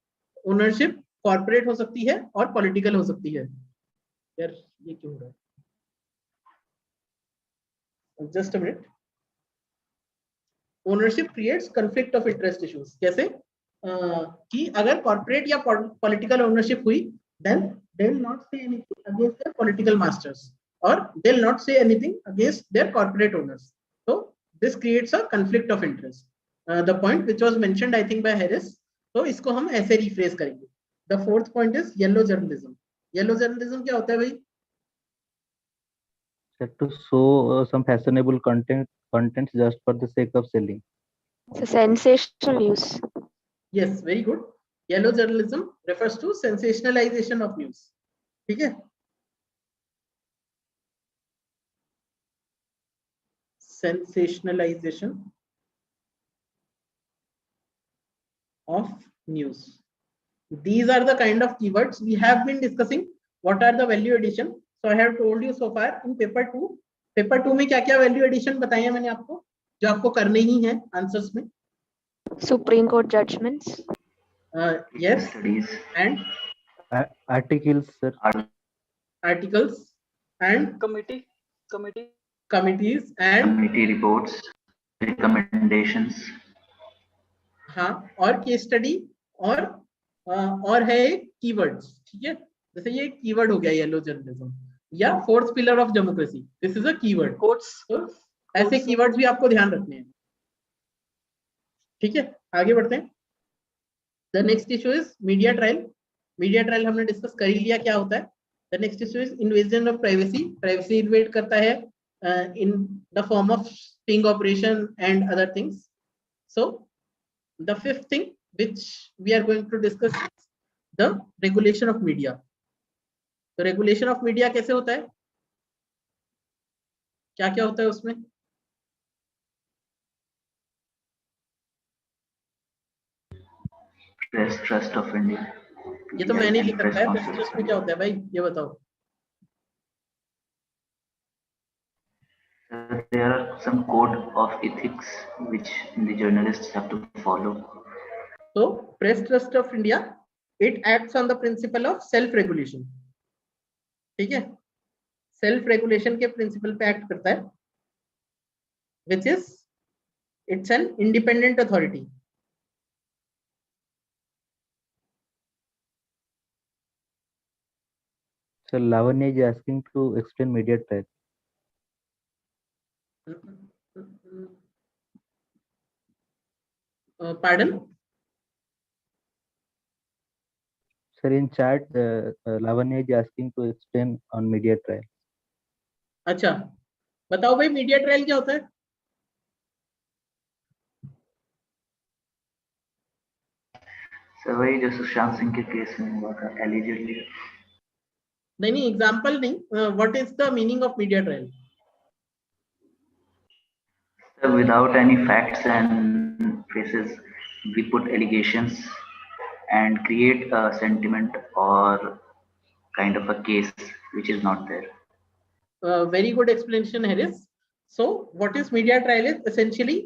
Ownership corporate हो सकती है और political हो सकती है. यार ये क्यों हो रहा है? Just a minute. Ownership creates conflict of interest issues. कैसे? कि अगर corporate या political ownership हुई, then they will not say anything against their political masters or they will not say anything against their corporate owners. So this creates a conflict of interest. The point which was mentioned I think by Harris. So इसको हम ऐसे rephrase करेंगे. The fourth point is yellow journalism. Yellow journalism क्या होता है भाई? To show some fashionable contents just for the sake of selling. So sensational news. Yes, very good. Yellow journalism refers to sensationalization of news. ठीक है? Sensationalization of news. These are the kind of keywords we have been discussing. What are the value addition? So I have told you so far in paper 2. Paper 2 में क्या क्या value addition बताए हैं मैंने आपको, जो आपको करने ही है आंसर्स में. Supreme Court judgments. Yes. Studies. And articles, sir. Articles and committees and committee reports, recommendations. हाँ, और केस स्टडी और है कीवर्ड्स. ठीक है, जैसे ये कीवर्ड हो गया येलो जर्नलिज्म या fourth pillar of democracy. This is a keyword. तो ऐसे कीवर्ड्स भी आपको ध्यान रखने हैं. ठीक है, आगे बढ़ते हैं. The next issue is media trial. Media trial हमने डिस्कस कर ही लिया क्या होता है. The next issue is invasion of privacy. Privacy invade करता है in the form of sting operation and other things. So the fifth thing which we are going to discuss is the regulation of media. तो regulation of media कैसे होता है, क्या क्या होता है उसमें. Press trust of India. ये तो मैंने लिख रखा है. प्रेस ट्रस्ट में क्या होता है भाई, ये बताओ. There are some code of ethics which the journalists have to follow. So press trust of India, it acts on the principle of self regulation. ठीक है, सेल्फ रेगुलेशन के प्रिंसिपल पे एक्ट करता है, which is it's an independent authority. So Lavanya is asking to explain media trial. Pardon? Sir, in chat, Lavanya is asking to explain on media trial. अच्छा, बताओ भाई media trial क्या होता है. सर वही जो सुशांत सिंह के केस में हुआ था एलिजिडली. नहीं, एग्जांपल नहीं. What is the meaning of media trial? Without any facts and traces, we put allegations and create a sentiment or kind of a case which is not there. Very good explanation, Harris. So what is media trial is essentially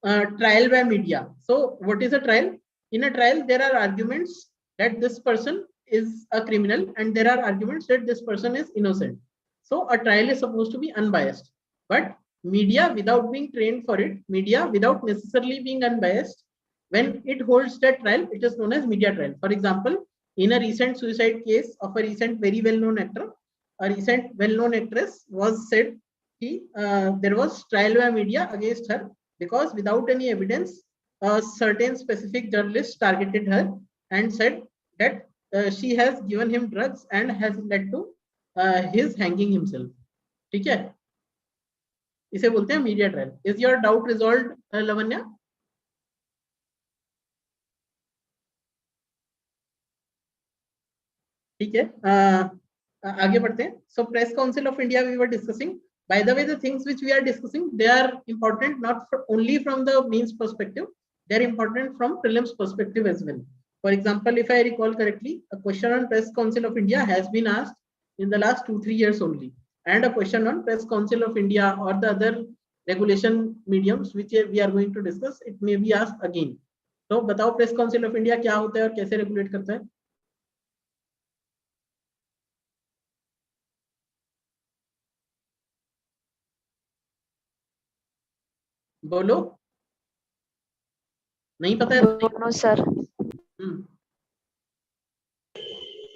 trial by media. So what is a trial? In a trial, there are arguments that this person is a criminal and there are arguments that this person is innocent. So a trial is supposed to be unbiased. But media, without being trained for it, media without necessarily being unbiased, when it holds that trial, it is known as media trial. For example, in a recent suicide case of a recent very well-known actor, a recent well-known actress was said there was trial by media against her because without any evidence, a certain specific journalist targeted her and said that she has given him drugs and has led to his hanging himself. ठीक है, इसे बोलते हैं media trial. Is your doubt resolved Lavanya? ठीक है, आगे बढ़ते हैं. So Press Council of India we were discussing. By the way, the things which we are discussing, they are important not only from the means perspective, they are important from prelims perspective as well. For example, if I recall correctly, a question on Press Council of India has been asked in the last 2-3 years only, and a question on Press Council of India or the other regulation mediums which we are going to discuss, it may be asked again. So बताओ Press Council of India क्या होता है और कैसे regulate करता है? बोलो, नहीं पता है? No, sir.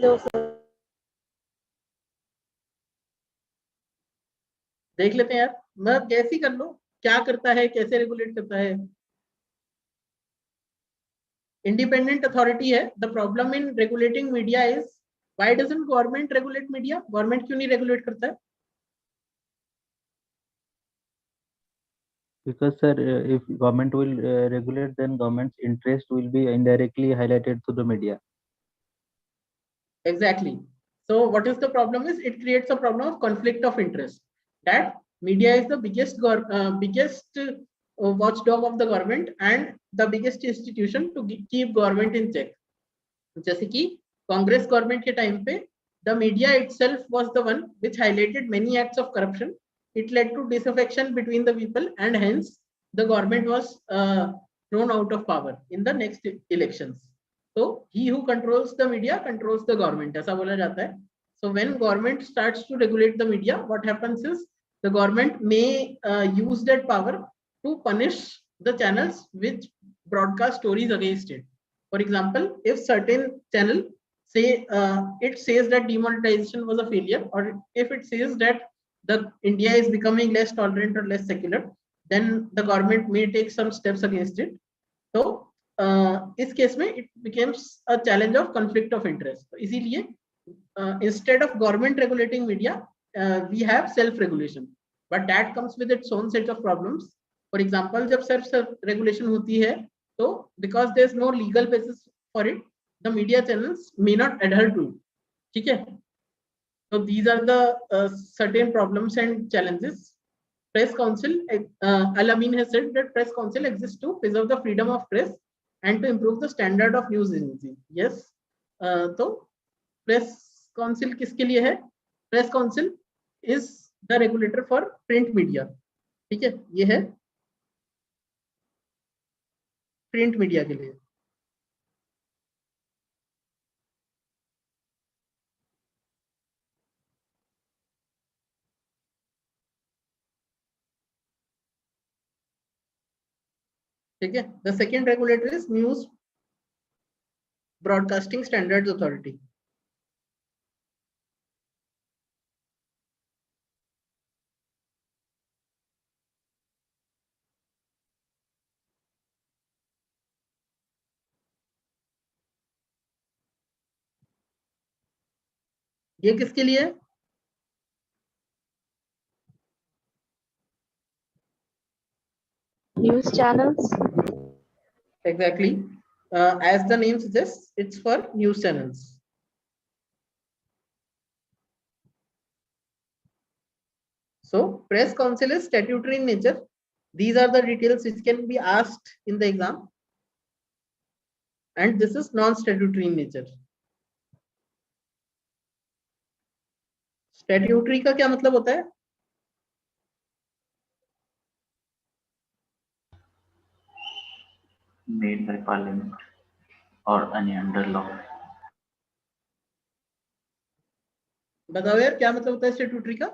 No, sir. देख लेते हैं यार, मैं कैसे कर लो, क्या करता है, कैसे रेगुलेट करता है. इंडिपेंडेंट अथॉरिटी है. The problem in regulating media is why doesn't government regulate media? Government क्यों नहीं रेगुलेट करता है? Because sir, if government will regulate, then government's interest will be indirectly highlighted to the media. Exactly. So what is the problem is it creates a problem of conflict of interest, that media is the biggest watchdog of the government and the biggest institution to keep government in check. जैसे कि Congress government के time पे the media itself was the one which highlighted many acts of corruption. It led to disaffection between the people, and hence the government was thrown out of power in the next elections. So he who controls the media controls the government, ऐसा बोला जाता है. So when government starts to regulate the media, what happens is the government may use that power to punish the channels which broadcast stories against it. For example, if certain channel say it says that demonetization was a failure, or if it says that the India is becoming less tolerant or less secular, then the government may take some steps against it. So इस case में it becomes a challenge of conflict of interest. तो इसीलिए instead of government regulating media, we have self regulation, but that comes with its own set of problems. For example, जब self regulation होती है, तो because there is no legal basis for it, the media channels may not adhere to it. ठीक है? So these are the certain problems and challenges. Press Council, Al-Amin has said that Press Council exists to preserve the freedom of press and to improve the standard of news agency. Yes. तो Press Council किसके लिए है? Press Council is the regulator for print media. ठीक है? ये है print media के लिए. ठीक है? The second regulator is News Broadcasting Standards Authority. ये किसके लिए है? News channels. Exactly. As the name suggests, it's for news channels. So Press Council is statutory in nature. These are the details which can be asked in the exam. And this is non-statutory in nature. Statutory का क्या मतलब होता है? Made by Parliament or any under law. बताओ यार क्या मतलब होता है स्टैट्यूटरी का?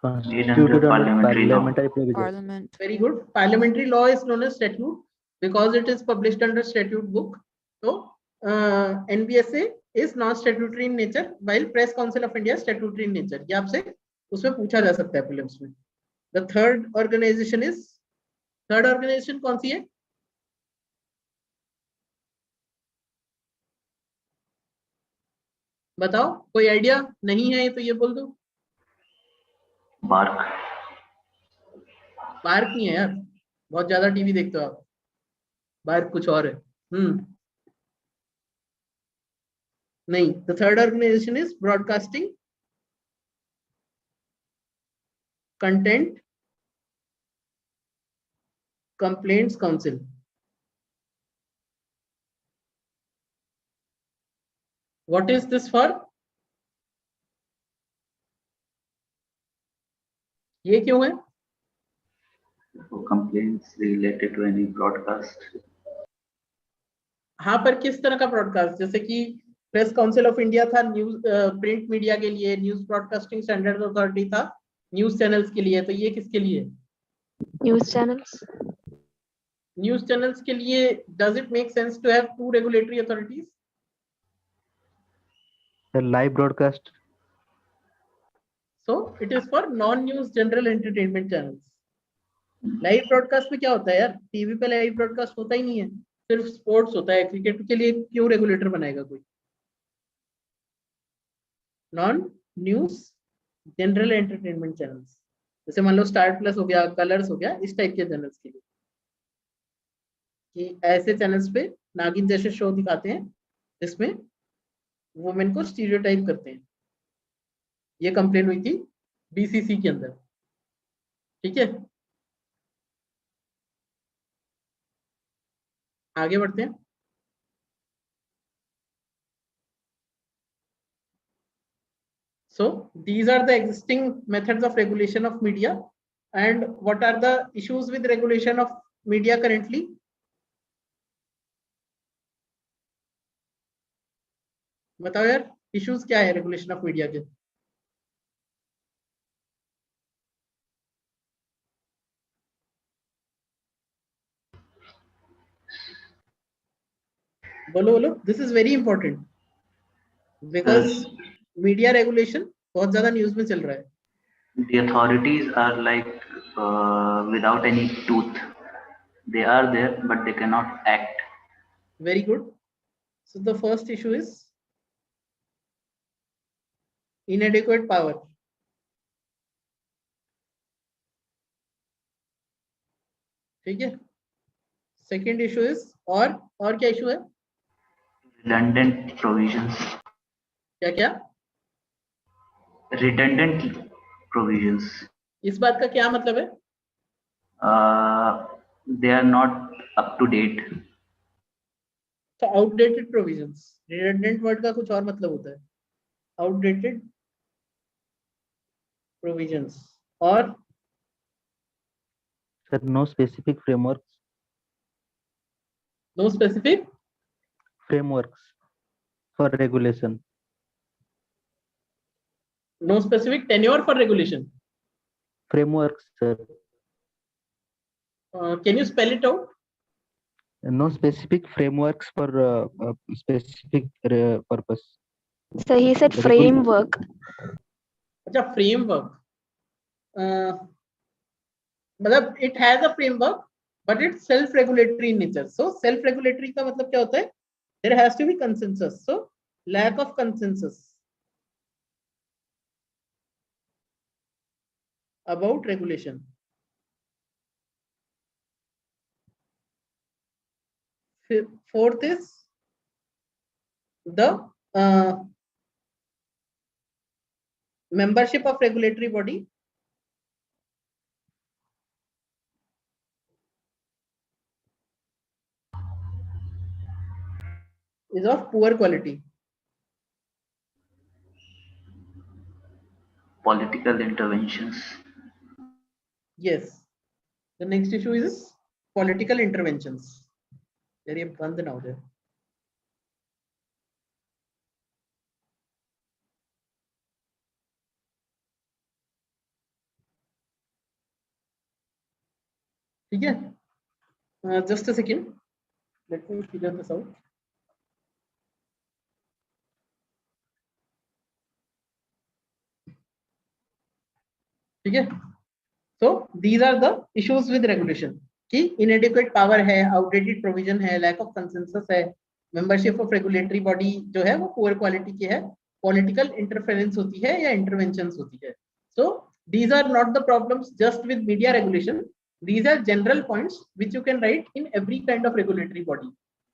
Constituted under parliamentary provisions. Parliament. Very good. Parliamentary law is known as statute because it is published under statute book. So NBSA is non-statutory in nature, while Press Council of India is statutory in nature. ये आपसे उसमें पूछा जा सकता है prelims में. The third organization कौन सी है? बताओ, कोई आइडिया नहीं है तो ये बोल दो. बार्क. बार्क नहीं है यार, बहुत ज्यादा टीवी देखते हो आप. बार्क कुछ और है. नहीं. The third organization is Broadcasting Content Complaints Council. What is this for? ये क्यों है? Complaints related to any broadcast. हाँ, पर किस तरह का ब्रॉडकास्ट? जैसे कि प्रेस काउंसिल ऑफ इंडिया था न्यूज प्रिंट मीडिया के लिए, न्यूज ब्रॉडकास्टिंग स्टैंडर्ड अथॉरिटी था न्यूज चैनल्स के लिए. तो ये किसके लिए? News channels. न्यूज चैनल्स के लिए. Does it make sense to have two regulatory authorities? The live broadcast. So it is for non-news general entertainment channels. Live broadcast में क्या होता है यार? टीवी पे लाइव ब्रॉडकास्ट होता ही नहीं है, सिर्फ स्पोर्ट्स होता है. क्रिकेट के लिए क्यों रेगुलेटर बनाएगा कोई? Non news general entertainment channels. जैसे मान लो स्टार प्लस हो गया, कलर्स हो गया, इस टाइप के चैनल्स के लिए, कि ऐसे चैनल्स पे नागिन जैसे शो दिखाते हैं जिसमें वुमेन को स्टीरियोटाइप करते हैं। ये कंप्लेन हुई थी बीसीसी के अंदर, ठीक है। आगे बढ़ते हैं। So these are the existing methods of regulation of media. And what are the issues with regulation of media currently? बताओ यार, इश्यूज क्या है रेगुलेशन ऑफ मीडिया के? बोलो बोलो, this is very important because media regulation बहुत ज्यादा news में चल रहा है। The authorities are like without any tooth. They are there, but they cannot act. Very good. So the first issue is inadequate power. ठीक है। Second issue is, और क्या इशू है? Redundant provisions. क्या क्या? Redundant provisions. इस बात का क्या मतलब है? They are not up to date. So outdated provisions. Redundant word का कुछ और मतलब होता है, outdated provisions. और Sir, no specific frameworks. no specific Frameworks for regulation. no specific tenure for regulation. Frameworks, sir. Can you spell it out? No specific frameworks for specific purpose. So he said framework. अच्छा, framework. मतलब it has a framework but it's self-regulatory in nature. So self-regulatory का मतलब क्या होता है? There has to be consensus. So lack of consensus about regulation. Fourth is the membership of regulatory body is of poor quality. Political interventions. Yes. The next issue is political interventions. Very abundant now there. ठीक है? Just a second. Let me figure this out. ठीक है? So these are the issues with regulation. कि inadequate power है, outdated provision है, lack of consensus है, membership of regulatory body जो है वो poor quality की है, political interference होती है या interventions होती है. So these are not the problems just with media regulation. These are general points which you can write in every kind of regulatory body.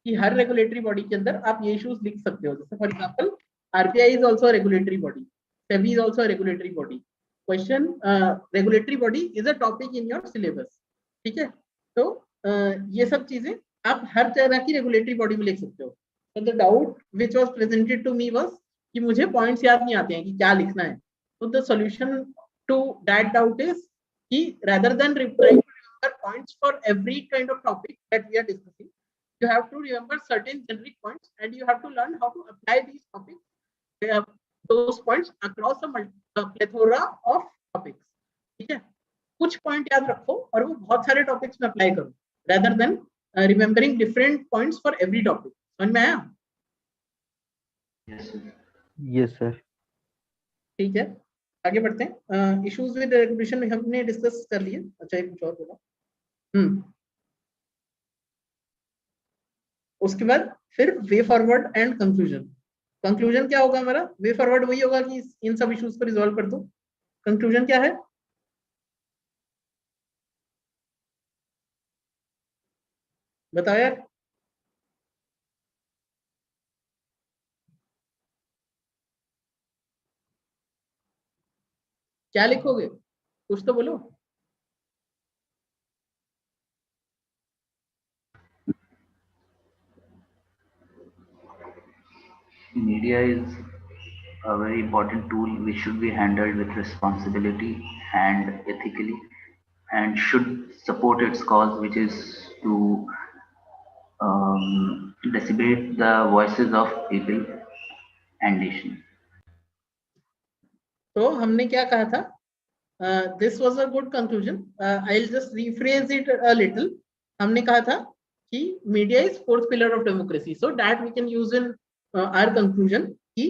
कि हर regulatory body के अंदर आप ये issues लिख सकते हो. जैसे for example, RBI is also a regulatory body. SEBI is also a regulatory body. Question, regulatory body is a topic in your syllabus. ठीक है? तो ये सब चीजें आप हर तरह की रेगुलेटरी बॉडी में लिख सकते हो. So the doubt which was presented to me was कि मुझे पॉइंट्स याद नहीं आते हैं कि क्या लिखना है. So the solution to that doubt is कि rather than trying to remember points for every kind of topic that we are discussing, you have to remember certain generic points and you have to learn how to apply these topics, those points across a plethora of topics. ठीक है? कुछ point याद रखो और वो बहुत सारे topics में अप्लाई करो rather than remembering different points for every topic. समझ में आया? Yes, sir. Yes, sir. ठीक है, आगे बढ़ते हैं. इश्यूज विद रेगुलेशन हमने डिस्कस कर लिए. अच्छा, एक कुछ और बोला. उसके बाद फिर वे फॉरवर्ड एंड कंक्लूजन. कंक्लूजन क्या होगा हमारा? वे फॉरवर्ड वही होगा कि इन सब इश्यूज को रिजॉल्व कर दो. कंक्लूजन क्या है? बताओ यार, क्या लिखोगे, कुछ तो बोलो। Media is a very important tool which should be handled with responsibility and ethically, and should support its cause, which is to dissipate the voices of people and nation. तो हमने क्या कहा था, this was a good conclusion, I will just rephrase it a little. हमने कहा था कि media is fourth pillar of democracy, so that we can use in our conclusion कि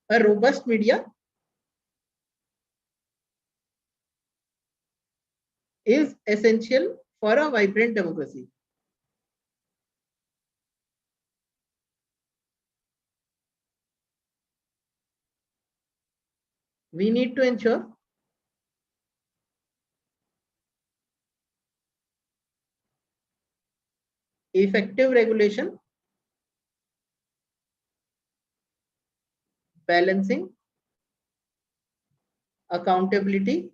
a robust media is essential for a vibrant democracy. We need to ensure effective regulation, balancing, accountability,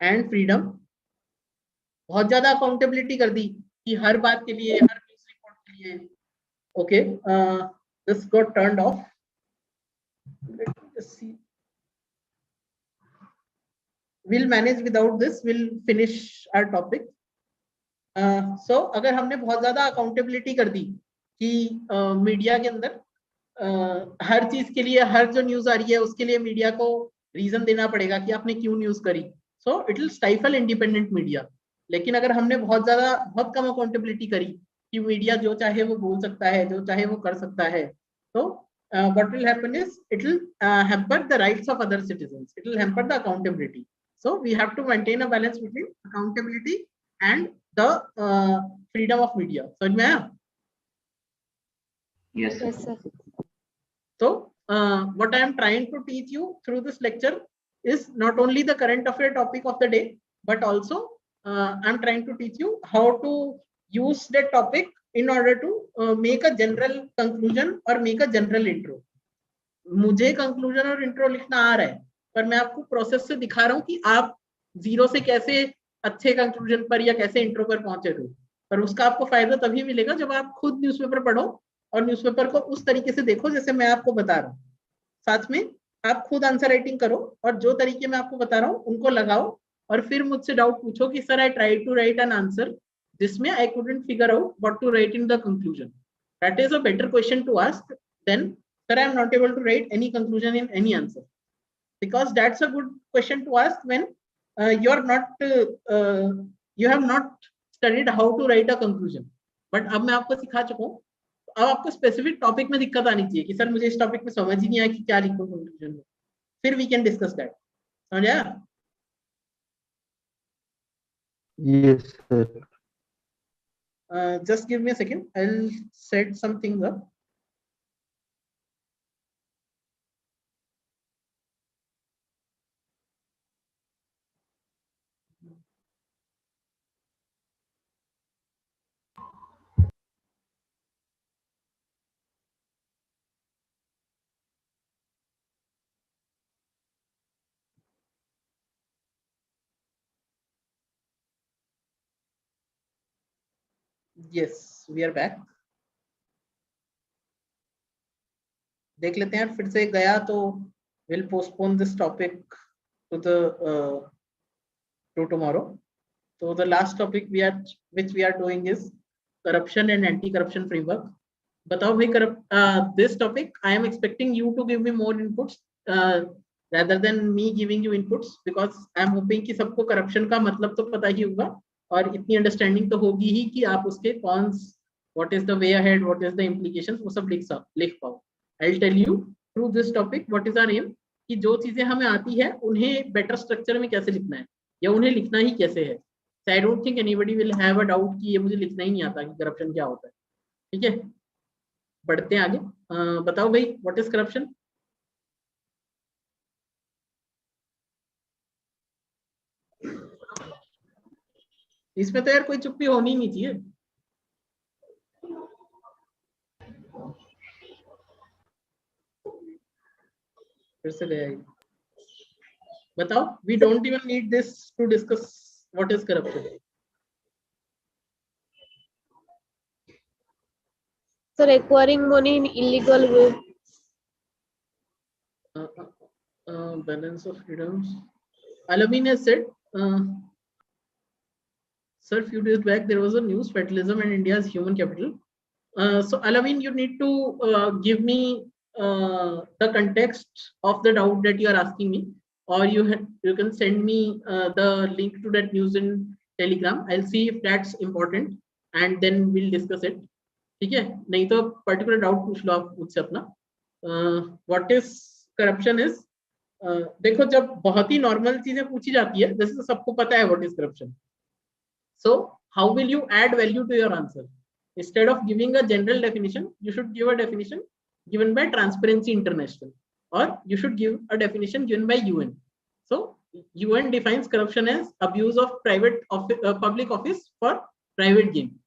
and freedom. बहुत ज्यादा accountability कर दी कि हर बात के लिए, हर news report के लिए। Okay, this got turned of. Let me just see. We'll manage without this. We'll finish our topic. So अगर हमने बहुत ज्यादा अकाउंटेबिलिटी कर दी कि मीडिया के अंदर हर चीज के लिए, हर जो न्यूज आ रही है उसके लिए मीडिया को रीजन देना पड़ेगा कि आपने क्यों न्यूज करी, so it will stifle independent media. लेकिन अगर हमने बहुत कम अकाउंटेबिलिटी करी कि मीडिया जो चाहे वो बोल सकता है, जो चाहे वो कर सकता है, तो what will happen is it will hamper the rights of other citizens, it will hamper the accountability. So we have to maintain a balance between accountability and the freedom of media. समझ में आया? Yes, sir. Yes, sir. So what I am trying to teach you through this lecture is not only the current affair topic of the day, but also I am trying to teach you how to use that topic in order to make a general conclusion or make a general intro. मुझे conclusion और intro लिखना आ रहा है, पर मैं आपको process से दिखा रहा हूँ कि आप जीरो से कैसे अच्छे कंक्लूजन पर या कैसे इंट्रो पर पहुंचे थे। पर उसका आपको फायदा तभी मिलेगा जब आप खुद न्यूज़पेपर पढ़ो और न्यूज़पेपर को उस तरीके से देखो जैसे मैं आपको बता रहा हूँ। साथ में आप खुद आंसर राइटिंग करो और जो तरीके मैं आपको बता रहा हूँ उनको लगाओ, और फिर मुझसे डाउट पूछो कि sir I try to write an answer जिसमें I couldn't figure out what to write in the conclusion. That is a better question to ask than sir I am not able to write any conclusion in any answer, because that's a good question to ask when you are not you have not studied how to write a conclusion. But अब मैं आपको सिखा चुका हूँ, अब आपको specific topic में दिक्कत आनी चाहिए कि सर मुझे इस टॉपिक में समझ ही नहीं आया कि क्या लिखूं कंक्लूजन में, फिर वी कैन डिस्कस दैट। समझ आया? Yes, sir. Just give me a second, I'll set some things up. Yes, we are back. देख लेते हैं, फिर से गया तो we'll postpone this topic to the to tomorrow. So the last topic which we are doing is corruption and anti-corruption framework. बताओ भाई, this topic I am expecting you to give me more inputs rather than me giving you inputs, because I am hoping कि सबको corruption का मतलब तो पता ही होगा और इतनी अंडरस्टैंडिंग तो होगी ही कि आप उसके cons, what is the way ahead, what is the implications, वो सब लिख पाओ। I'll tell you through this topic what is our aim, कि जो चीजें हमें आती है उन्हें बेटर स्ट्रक्चर में कैसे लिखना है या उन्हें लिखना ही कैसे है। So I don't think anybody will have a doubt कि ये मुझे लिखना ही नहीं आता कि करप्शन क्या होता है। ठीक है, बढ़ते हैं आगे। बताओ भाई, व्हाट इज करप्शन? इसमें तो यार कोई चुप्पी होनी नहीं चाहिए। फिर से ले आई। बताओ, we don't even need this to discuss what is corruption. Sir, acquiring money in illegal way. Balance of freedoms. Alamin has said, sir, few days back there was a news, fatalism and India's human capital. So Alamin, you need to give me the context of the doubt that you are asking me, or you can send me the link to that news in Telegram. I'll see if that's important and then we'll discuss it. ठीक है, नहीं तो particular doubt पूछ लो आप मुझसे अपना। What is corruption is, देखो जब बहुत ही नॉर्मल चीजें पूछी जाती है, जैसे तो सबको पता है what is corruption, so how will you add value to your answer? Instead of giving a general definition, you should give a definition given by Transparency International, or you should give a definition given by UN. So UN defines corruption as abuse of public office for private gain.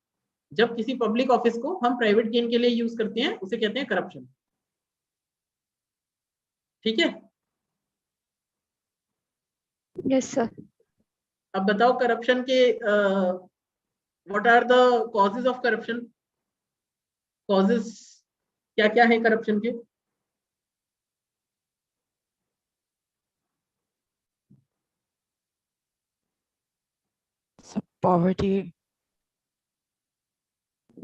जब किसी public office को हम private gain के लिए use करते हैं, उसे कहते हैं करप्शन। ठीक है, Yes, sir. अब बताओ करप्शन के what are the causes of corruption? Causes क्या क्या है करप्शन के? Poverty.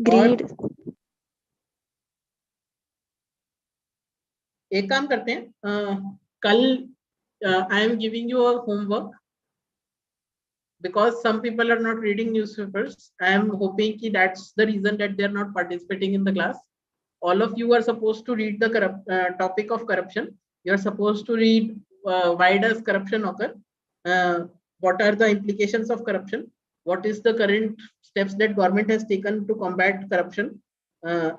Greed. एक काम करते हैं, कल I am giving you a homework, because some people are not reading newspapers. I am hoping ki that's the reason that they are not participating in the class. All of you are supposed to read the topic of corruption. You are supposed to read why does corruption occur, what are the implications of corruption, what is the current steps that government has taken to combat corruption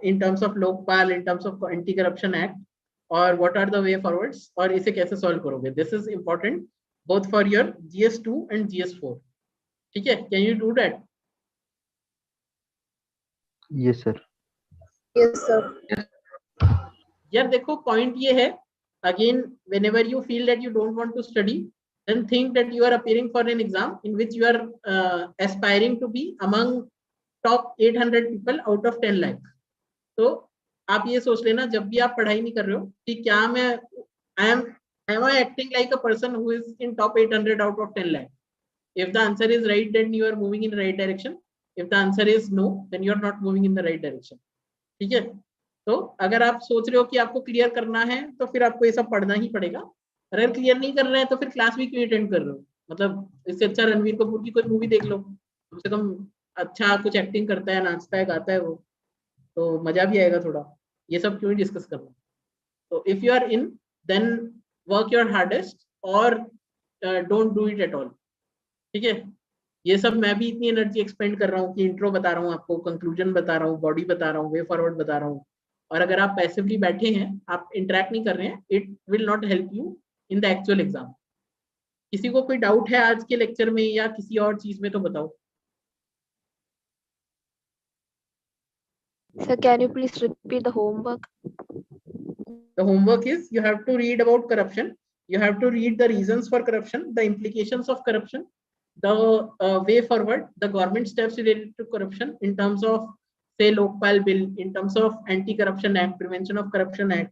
in terms of Lokpal, in terms of Anti-Corruption Act, or what are the way forwards, और इसे कैसे solve करोगे? This is important both for your GS2 and GS4. ठीक है, can you do that? Yes, sir. Yes, sir. यार देखो point ये है, again whenever you feel that you don't want to study, then think that you are appearing for an exam in which you are aspiring to be among top 800 people out of 10 lakh. तो आप ये सोच लेना जब भी आप पढ़ाई नहीं कर रहे हो कि क्या मैं am I acting like a person who is in top 800 out of 10 lakh? If the answer is right, then you are moving in the right direction. If the answer is no, then you are not moving in the right direction. ठीक है, तो अगर आप सोच रहे हो कि आपको क्लियर करना है तो फिर आपको ये सब पढ़ना ही पड़ेगा। अगर क्लियर नहीं कर रहे हैं तो फिर क्लास भी क्यों अटेंड कर रहे हो? मतलब इससे अच्छा रणवीर कपूर की कोई मूवी देख लो, कम से कम अच्छा कुछ एक्टिंग करता है, नाचता है, गाता है वो, तो मजा भी आएगा थोड़ा। ये सब क्यों डिस्कस करना? तो if you are in, then work your hardest और don't do it at all. ठीक है, ये सब मैं भी इतनी एनर्जी एक्सपेंड कर रहा हूँ कि इंट्रो बता रहा हूँ आपको, कंक्लूजन बता रहा हूँ, बॉडी बता रहा हूँ, वे फॉरवर्ड बता रहा हूँ, और अगर आप पैसिवली बैठे हैं, आप इंटरेक्ट नहीं कर रहे हैं, it will not help you in the actual exam. किसी को कोई डाउट है आज के लेक्चर में या किसी और चीज में तो बताओ। Sir, can you please repeat the homework? The homework is you have to read about corruption, you have to read the reasons for corruption, the implications of corruption, the way forward, the government steps related to corruption in terms of say Lokpal bill, in terms of Anti-Corruption Act, Prevention of Corruption Act,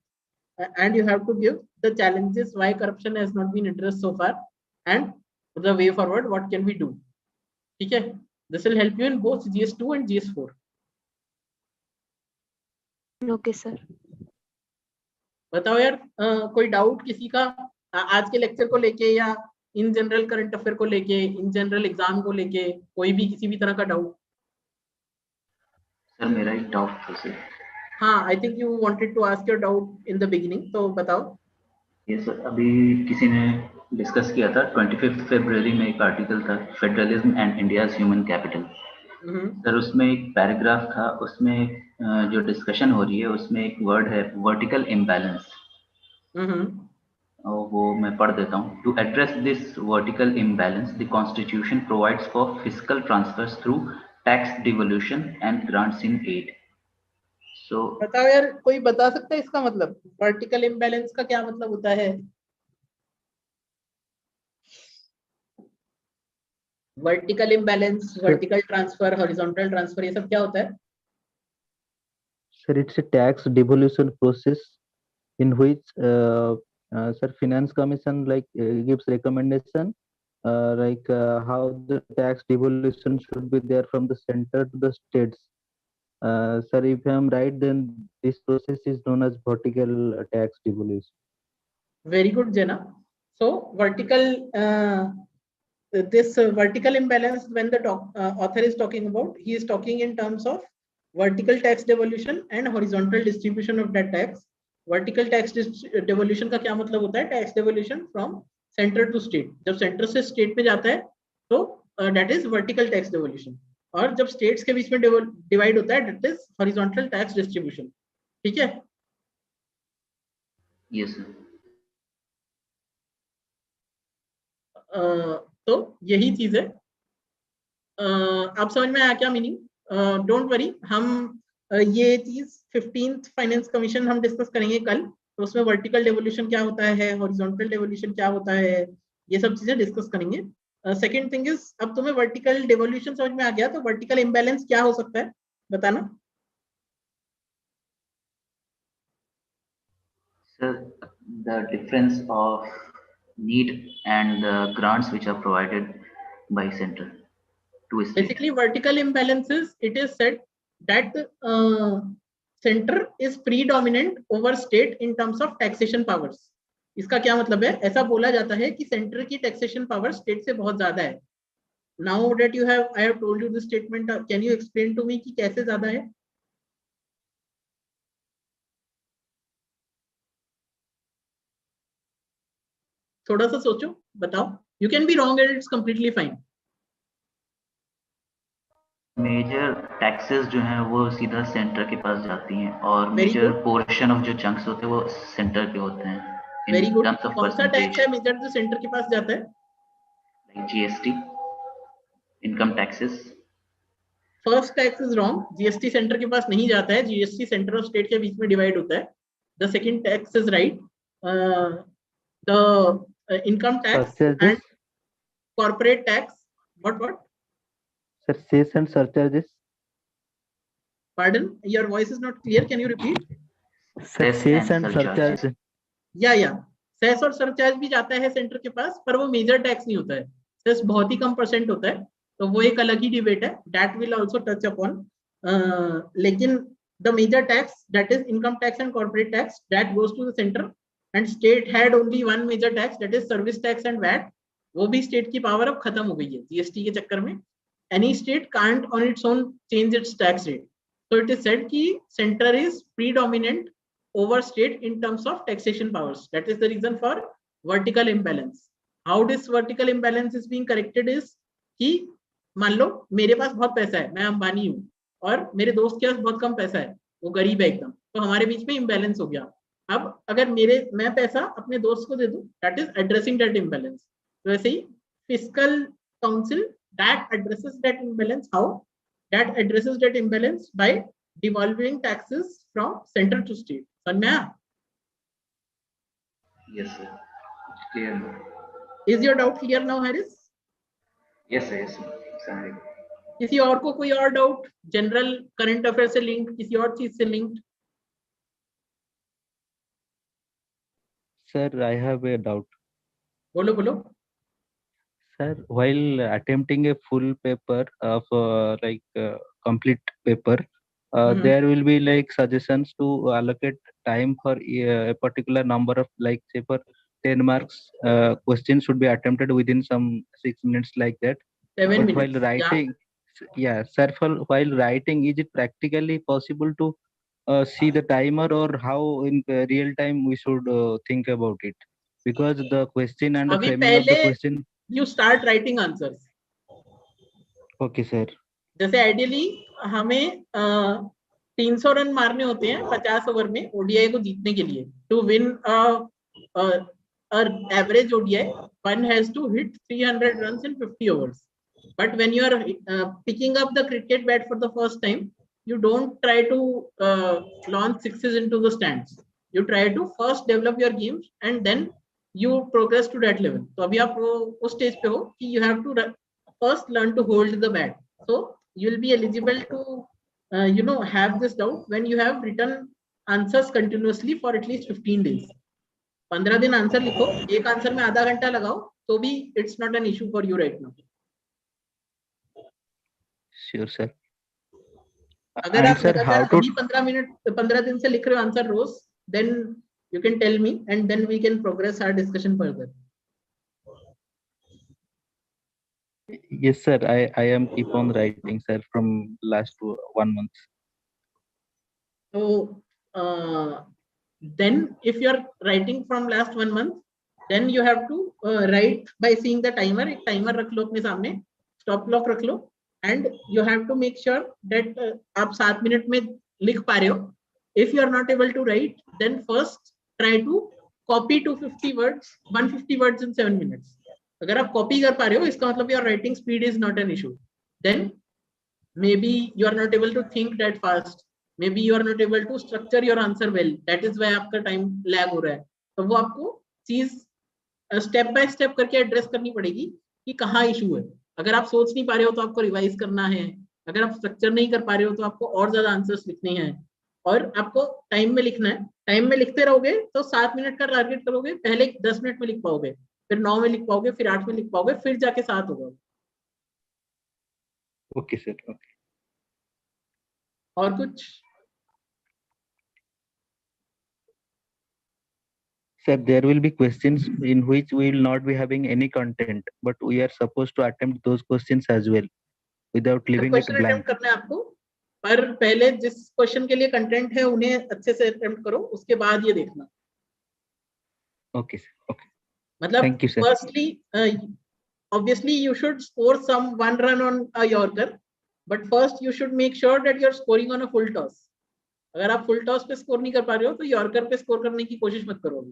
and you have to give the challenges why corruption has not been addressed so far and the way forward, what can we do. ठीक है, this will help you in both GS2 and GS4. Okay, sir. बताओ यार, कोई doubt किसी का आज के lecture को लेके या इन जनरल करंट अफेयर को लेके, इन जनरल एग्जाम को लेके, कोई भी किसी भी तरह का डाउट? सर मेरा एक डाउट था सर। हाँ, I think you wanted to ask your doubt in the beginning, तो बताओ। ये सर अभी किसी ने डिस्कस किया था, 25 फरवरी में एक आर्टिकल था, federalism and India's human capital. Sir उसमें एक पैराग्राफ था, उसमें जो डिस्कशन हो रही है उसमें एक वर्ड है वर्टिकल इम्बैलेंस। वो मैं पढ़ देता हूँ. To address this vertical imbalance, the Constitution provides for fiscal transfers through tax devolution and grants in aid. So बताओ यार, कोई बता सकता है इसका मतलब? वर्टिकल इम्बैलेंस का क्या मतलब होता है? Vertical imbalance, vertical transfer, horizontal transfer, ये सब क्या होता है? Sir, it's a tax devolution process in which sir, Finance Commission gives recommendation how the tax devolution should be there from the center to the states. Sir, if I am right, then this process is known as vertical tax devolution. Very good, Jena. So vertical vertical imbalance, when the author is talking about, he is talking in terms of vertical tax devolution and horizontal distribution of that tax. Vertical tax devolution का क्या मतलब होता है? Tax devolution from center to state. जब center से state पे जाता है तो that is vertical tax devolution. और जब states के बीच में divide होता है, that is horizontal tax distribution. ठीक है? yes sir. तो यही चीज है. आप समझ में आया क्या मीनिंग? डोंट वरी, हम ये चीज 15th फाइनेंस कमीशन हम डिस्कस करेंगे कल. तो उसमें वर्टिकल डेवोल्यूशन क्या होता है, हॉरिजॉन्टल डेवोल्यूशन क्या होता है, ये सब चीजें डिस्कस करेंगे. सेकंड थिंग इज, अब तुम्हें वर्टिकल डेवोल्यूशन समझ में आ गया, तो वर्टिकल इम्बैलेंस क्या हो सकता है बताना. Sir, the difference of need and the grants which are provided by center to state. Basically, vertical imbalances, it is said that center is predominant over state in terms of taxation powers. इसका क्या मतलब है? ऐसा बोला जाता है कि centre की टैक्सेशन पावर स्टेट से बहुत ज्यादा है. Now that you have, I have told you this statement, can you explain to me कि कैसे ज्यादा है? थोड़ा सा सोचो, बताओ. You can be wrong and it's completely fine. Major taxes जो हैं वो सीधा सेंटर के पास जाती हैं और Very major good. Portion of जो चंक्स होते हैं वो सेंटर के होते हैं. Very good. terms of कौन सा टैक्स percentage, है मेजर जो सेंटर के पास जाता है? like GST, income taxes. First tax is wrong. GST centre के पास नहीं जाता है, जीएसटी सेंटर और स्टेट के बीच में डिवाइड होता है. The second tax is right. The income tax and corporate tax. What? Sir, cess and surcharges. Pardon, your voice is not clear, can you repeat? Sir, Cess cess and and surcharges. surcharges. या cess और surcharge भी जाता है centre के पास, पर वो major tax नहीं होता है. सेस बहुत ही कम परसेंट होता है, तो वो एक अलग ही डिबेट है. That will also touch upon. लेकिन the major tax, that is income tax and corporate tax, that goes to the centre. And state had only one major tax, that is service tax and VAT. वो भी state की power अब खत्म हो गई है GST के चक्कर में. Any state can't on its own change its tax rate. So it is said कि center is predominant over state in terms of taxation powers. That is the reason for vertical imbalance. How this vertical imbalance is being corrected is कि मान लो मेरे पास बहुत पैसा है, मैं अंबानी हूँ, और मेरे दोस्त के पास बहुत कम पैसा है, वो गरीब है एकदम, तो हमारे बीच में imbalance हो गया. अब अगर मैं पैसा अपने दोस्त को दे दूं, that is addressing that imbalance. तो वैसे ही fiscal council that addresses that imbalance. How? That addresses that imbalance by devolving taxes from center to state. समझ में आया? Yes sir, clear. Is your doubt clear now, Harris? Yes sir, yes sir. Sorry. किसी और को कोई और doubt, general current affair से linked, किसी और चीज से linked? Sir, I have a doubt. बोलो. Sir, while attempting a full paper of complete paper, there will be suggestions to allocate time for a particular number of say for 10 marks questions should be attempted within some 6 minutes like that. 7 minutes. While writing, sir, while writing, is it practically possible to see the timer, or how in real time we should think about it? Because the question and the framing of the question. You start writing answers. Okay sir. जैसे ideally हमें 300 run मारने होते हैं 50 over में ODI को जीतने के लिए, to win an average ODI, one has to hit 300 runs in 50 overs. But when you are picking up the cricket bat for the first time, you don't try to launch sixes into the stands. You try to first develop your games and then you progress to that level. So अभी आप उस stage पे हो कि you have to first learn to hold the bat. So you will be eligible to have this doubt when you have written answers continuously for at least 15 days. 15 दिन answer लिखो, एक answer में आधा घंटा लगाओ तो भी it's not an issue for you right now. Sure, sir. अगर And आप sir, how to अभी 15 दिन से लिख रहे हो आंसर रोज, then you can tell me and then we can progress our discussion further. Yes, sir. I am keep on writing, sir, from last 1 month. So then if you are writing from last 1 month, then you have to write by seeing the timer. एक timer रख लो अपने सामने, stop clock रख लो, and you have to make sure that आप 7 minute में लिख पा रहे हो. If you are not able to write, then first try to copy 250 words, 150 words in 7 minutes. अगर आप copy कर पा रहे हो, इसका मतलब your writing speed is not an issue. Then maybe you are not able to think that fast. Maybe you are not able to structure your answer well. That is why आपका time lag हो रहा है. तो वो आपको चीज step by step करके address करनी पड़ेगी कि कहाँ इशू है. अगर आप सोच नहीं पा रहे हो तो आपको रिवाइज करना है. अगर आप स्ट्रक्चर नहीं कर पा रहे हो तो आपको और ज्यादा आंसर्स लिखने हैं और आपको टाइम में लिखना है. टाइम में लिखते रहोगे तो 7 मिनट का टारगेट करोगे, पहले 10 मिनट में लिख पाओगे, फिर 9 में लिख पाओगे, फिर 8 में लिख पाओगे, फिर जाके 7 होगा. Okay, sir. Okay. और कुछ? Sir, there will be questions in which we will not be having any content, but we are supposed to attempt those questions as well without leaving it question blank. Attempt करना है आपको, पर पहले जिस question के लिए content है उन्हें अच्छे से अटेम्प्ट करो, उसके बाद ये देखना. Okay, sir. Okay. मतलब Thank you, sir. firstly obviously you should score some 1 run on a Yorker, but first you should make sure that you are scoring on a full toss. अगर आप full toss पे score नहीं कर पा रहे हो तो यॉर्कर पे स्कोर करने की कोशिश मत करो.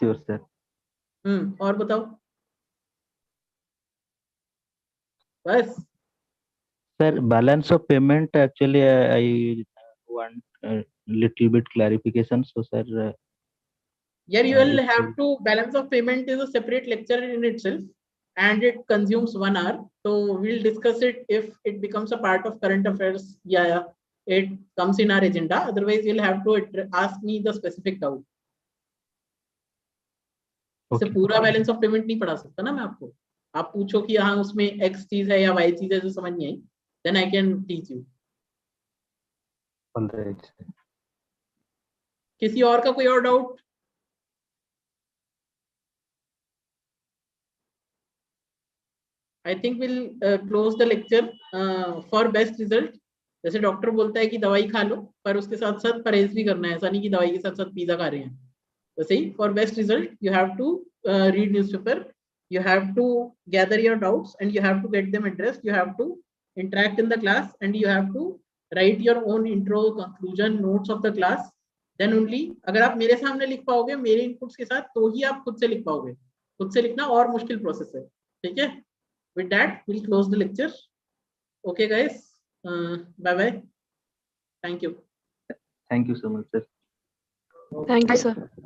Sure, sir. और बताओ. बस. Sir, balance of payment, actually, I want a little bit clarification. So, sir, Here you will have to, balance of payment is a separate lecture in itself and it consumes 1 hour. So we'll discuss it if it becomes a part of current affairs. Yeah, it comes in our agenda. Otherwise, you'll have to ask me the specific doubt. okay. पूरा balance of payment नहीं पढ़ा सकता ना मैं आपको. आप पूछो कि हाँ उसमें एक्स चीज है या वाई चीज है जो समझ नहीं आई, then I can teach you. All right. किसी और का कोई और doubt? I think will close the lecture for best result. जैसे डॉक्टर बोलता है कि दवाई खा लो, पर उसके साथ साथ परहेज भी करना है. ऐसा नहीं कि दवाई के साथ साथ पिज्जा खा रहे हैं. वैसे ही for best result you have to read newspaper, you have to gather your doubts and you have to get them addressed. You have to interact in the class and you have to write your own intro, conclusion, notes of the class. Then only अगर आप मेरे सामने लिख पाओगे मेरे inputs के साथ, तो ही आप खुद से लिख पाओगे. खुद से लिखना और मुश्किल प्रोसेस है. ठीक है. With that we'll close the lecture. Okay guys, bye bye. Thank you. Thank you so much, sir. Thank you, sir.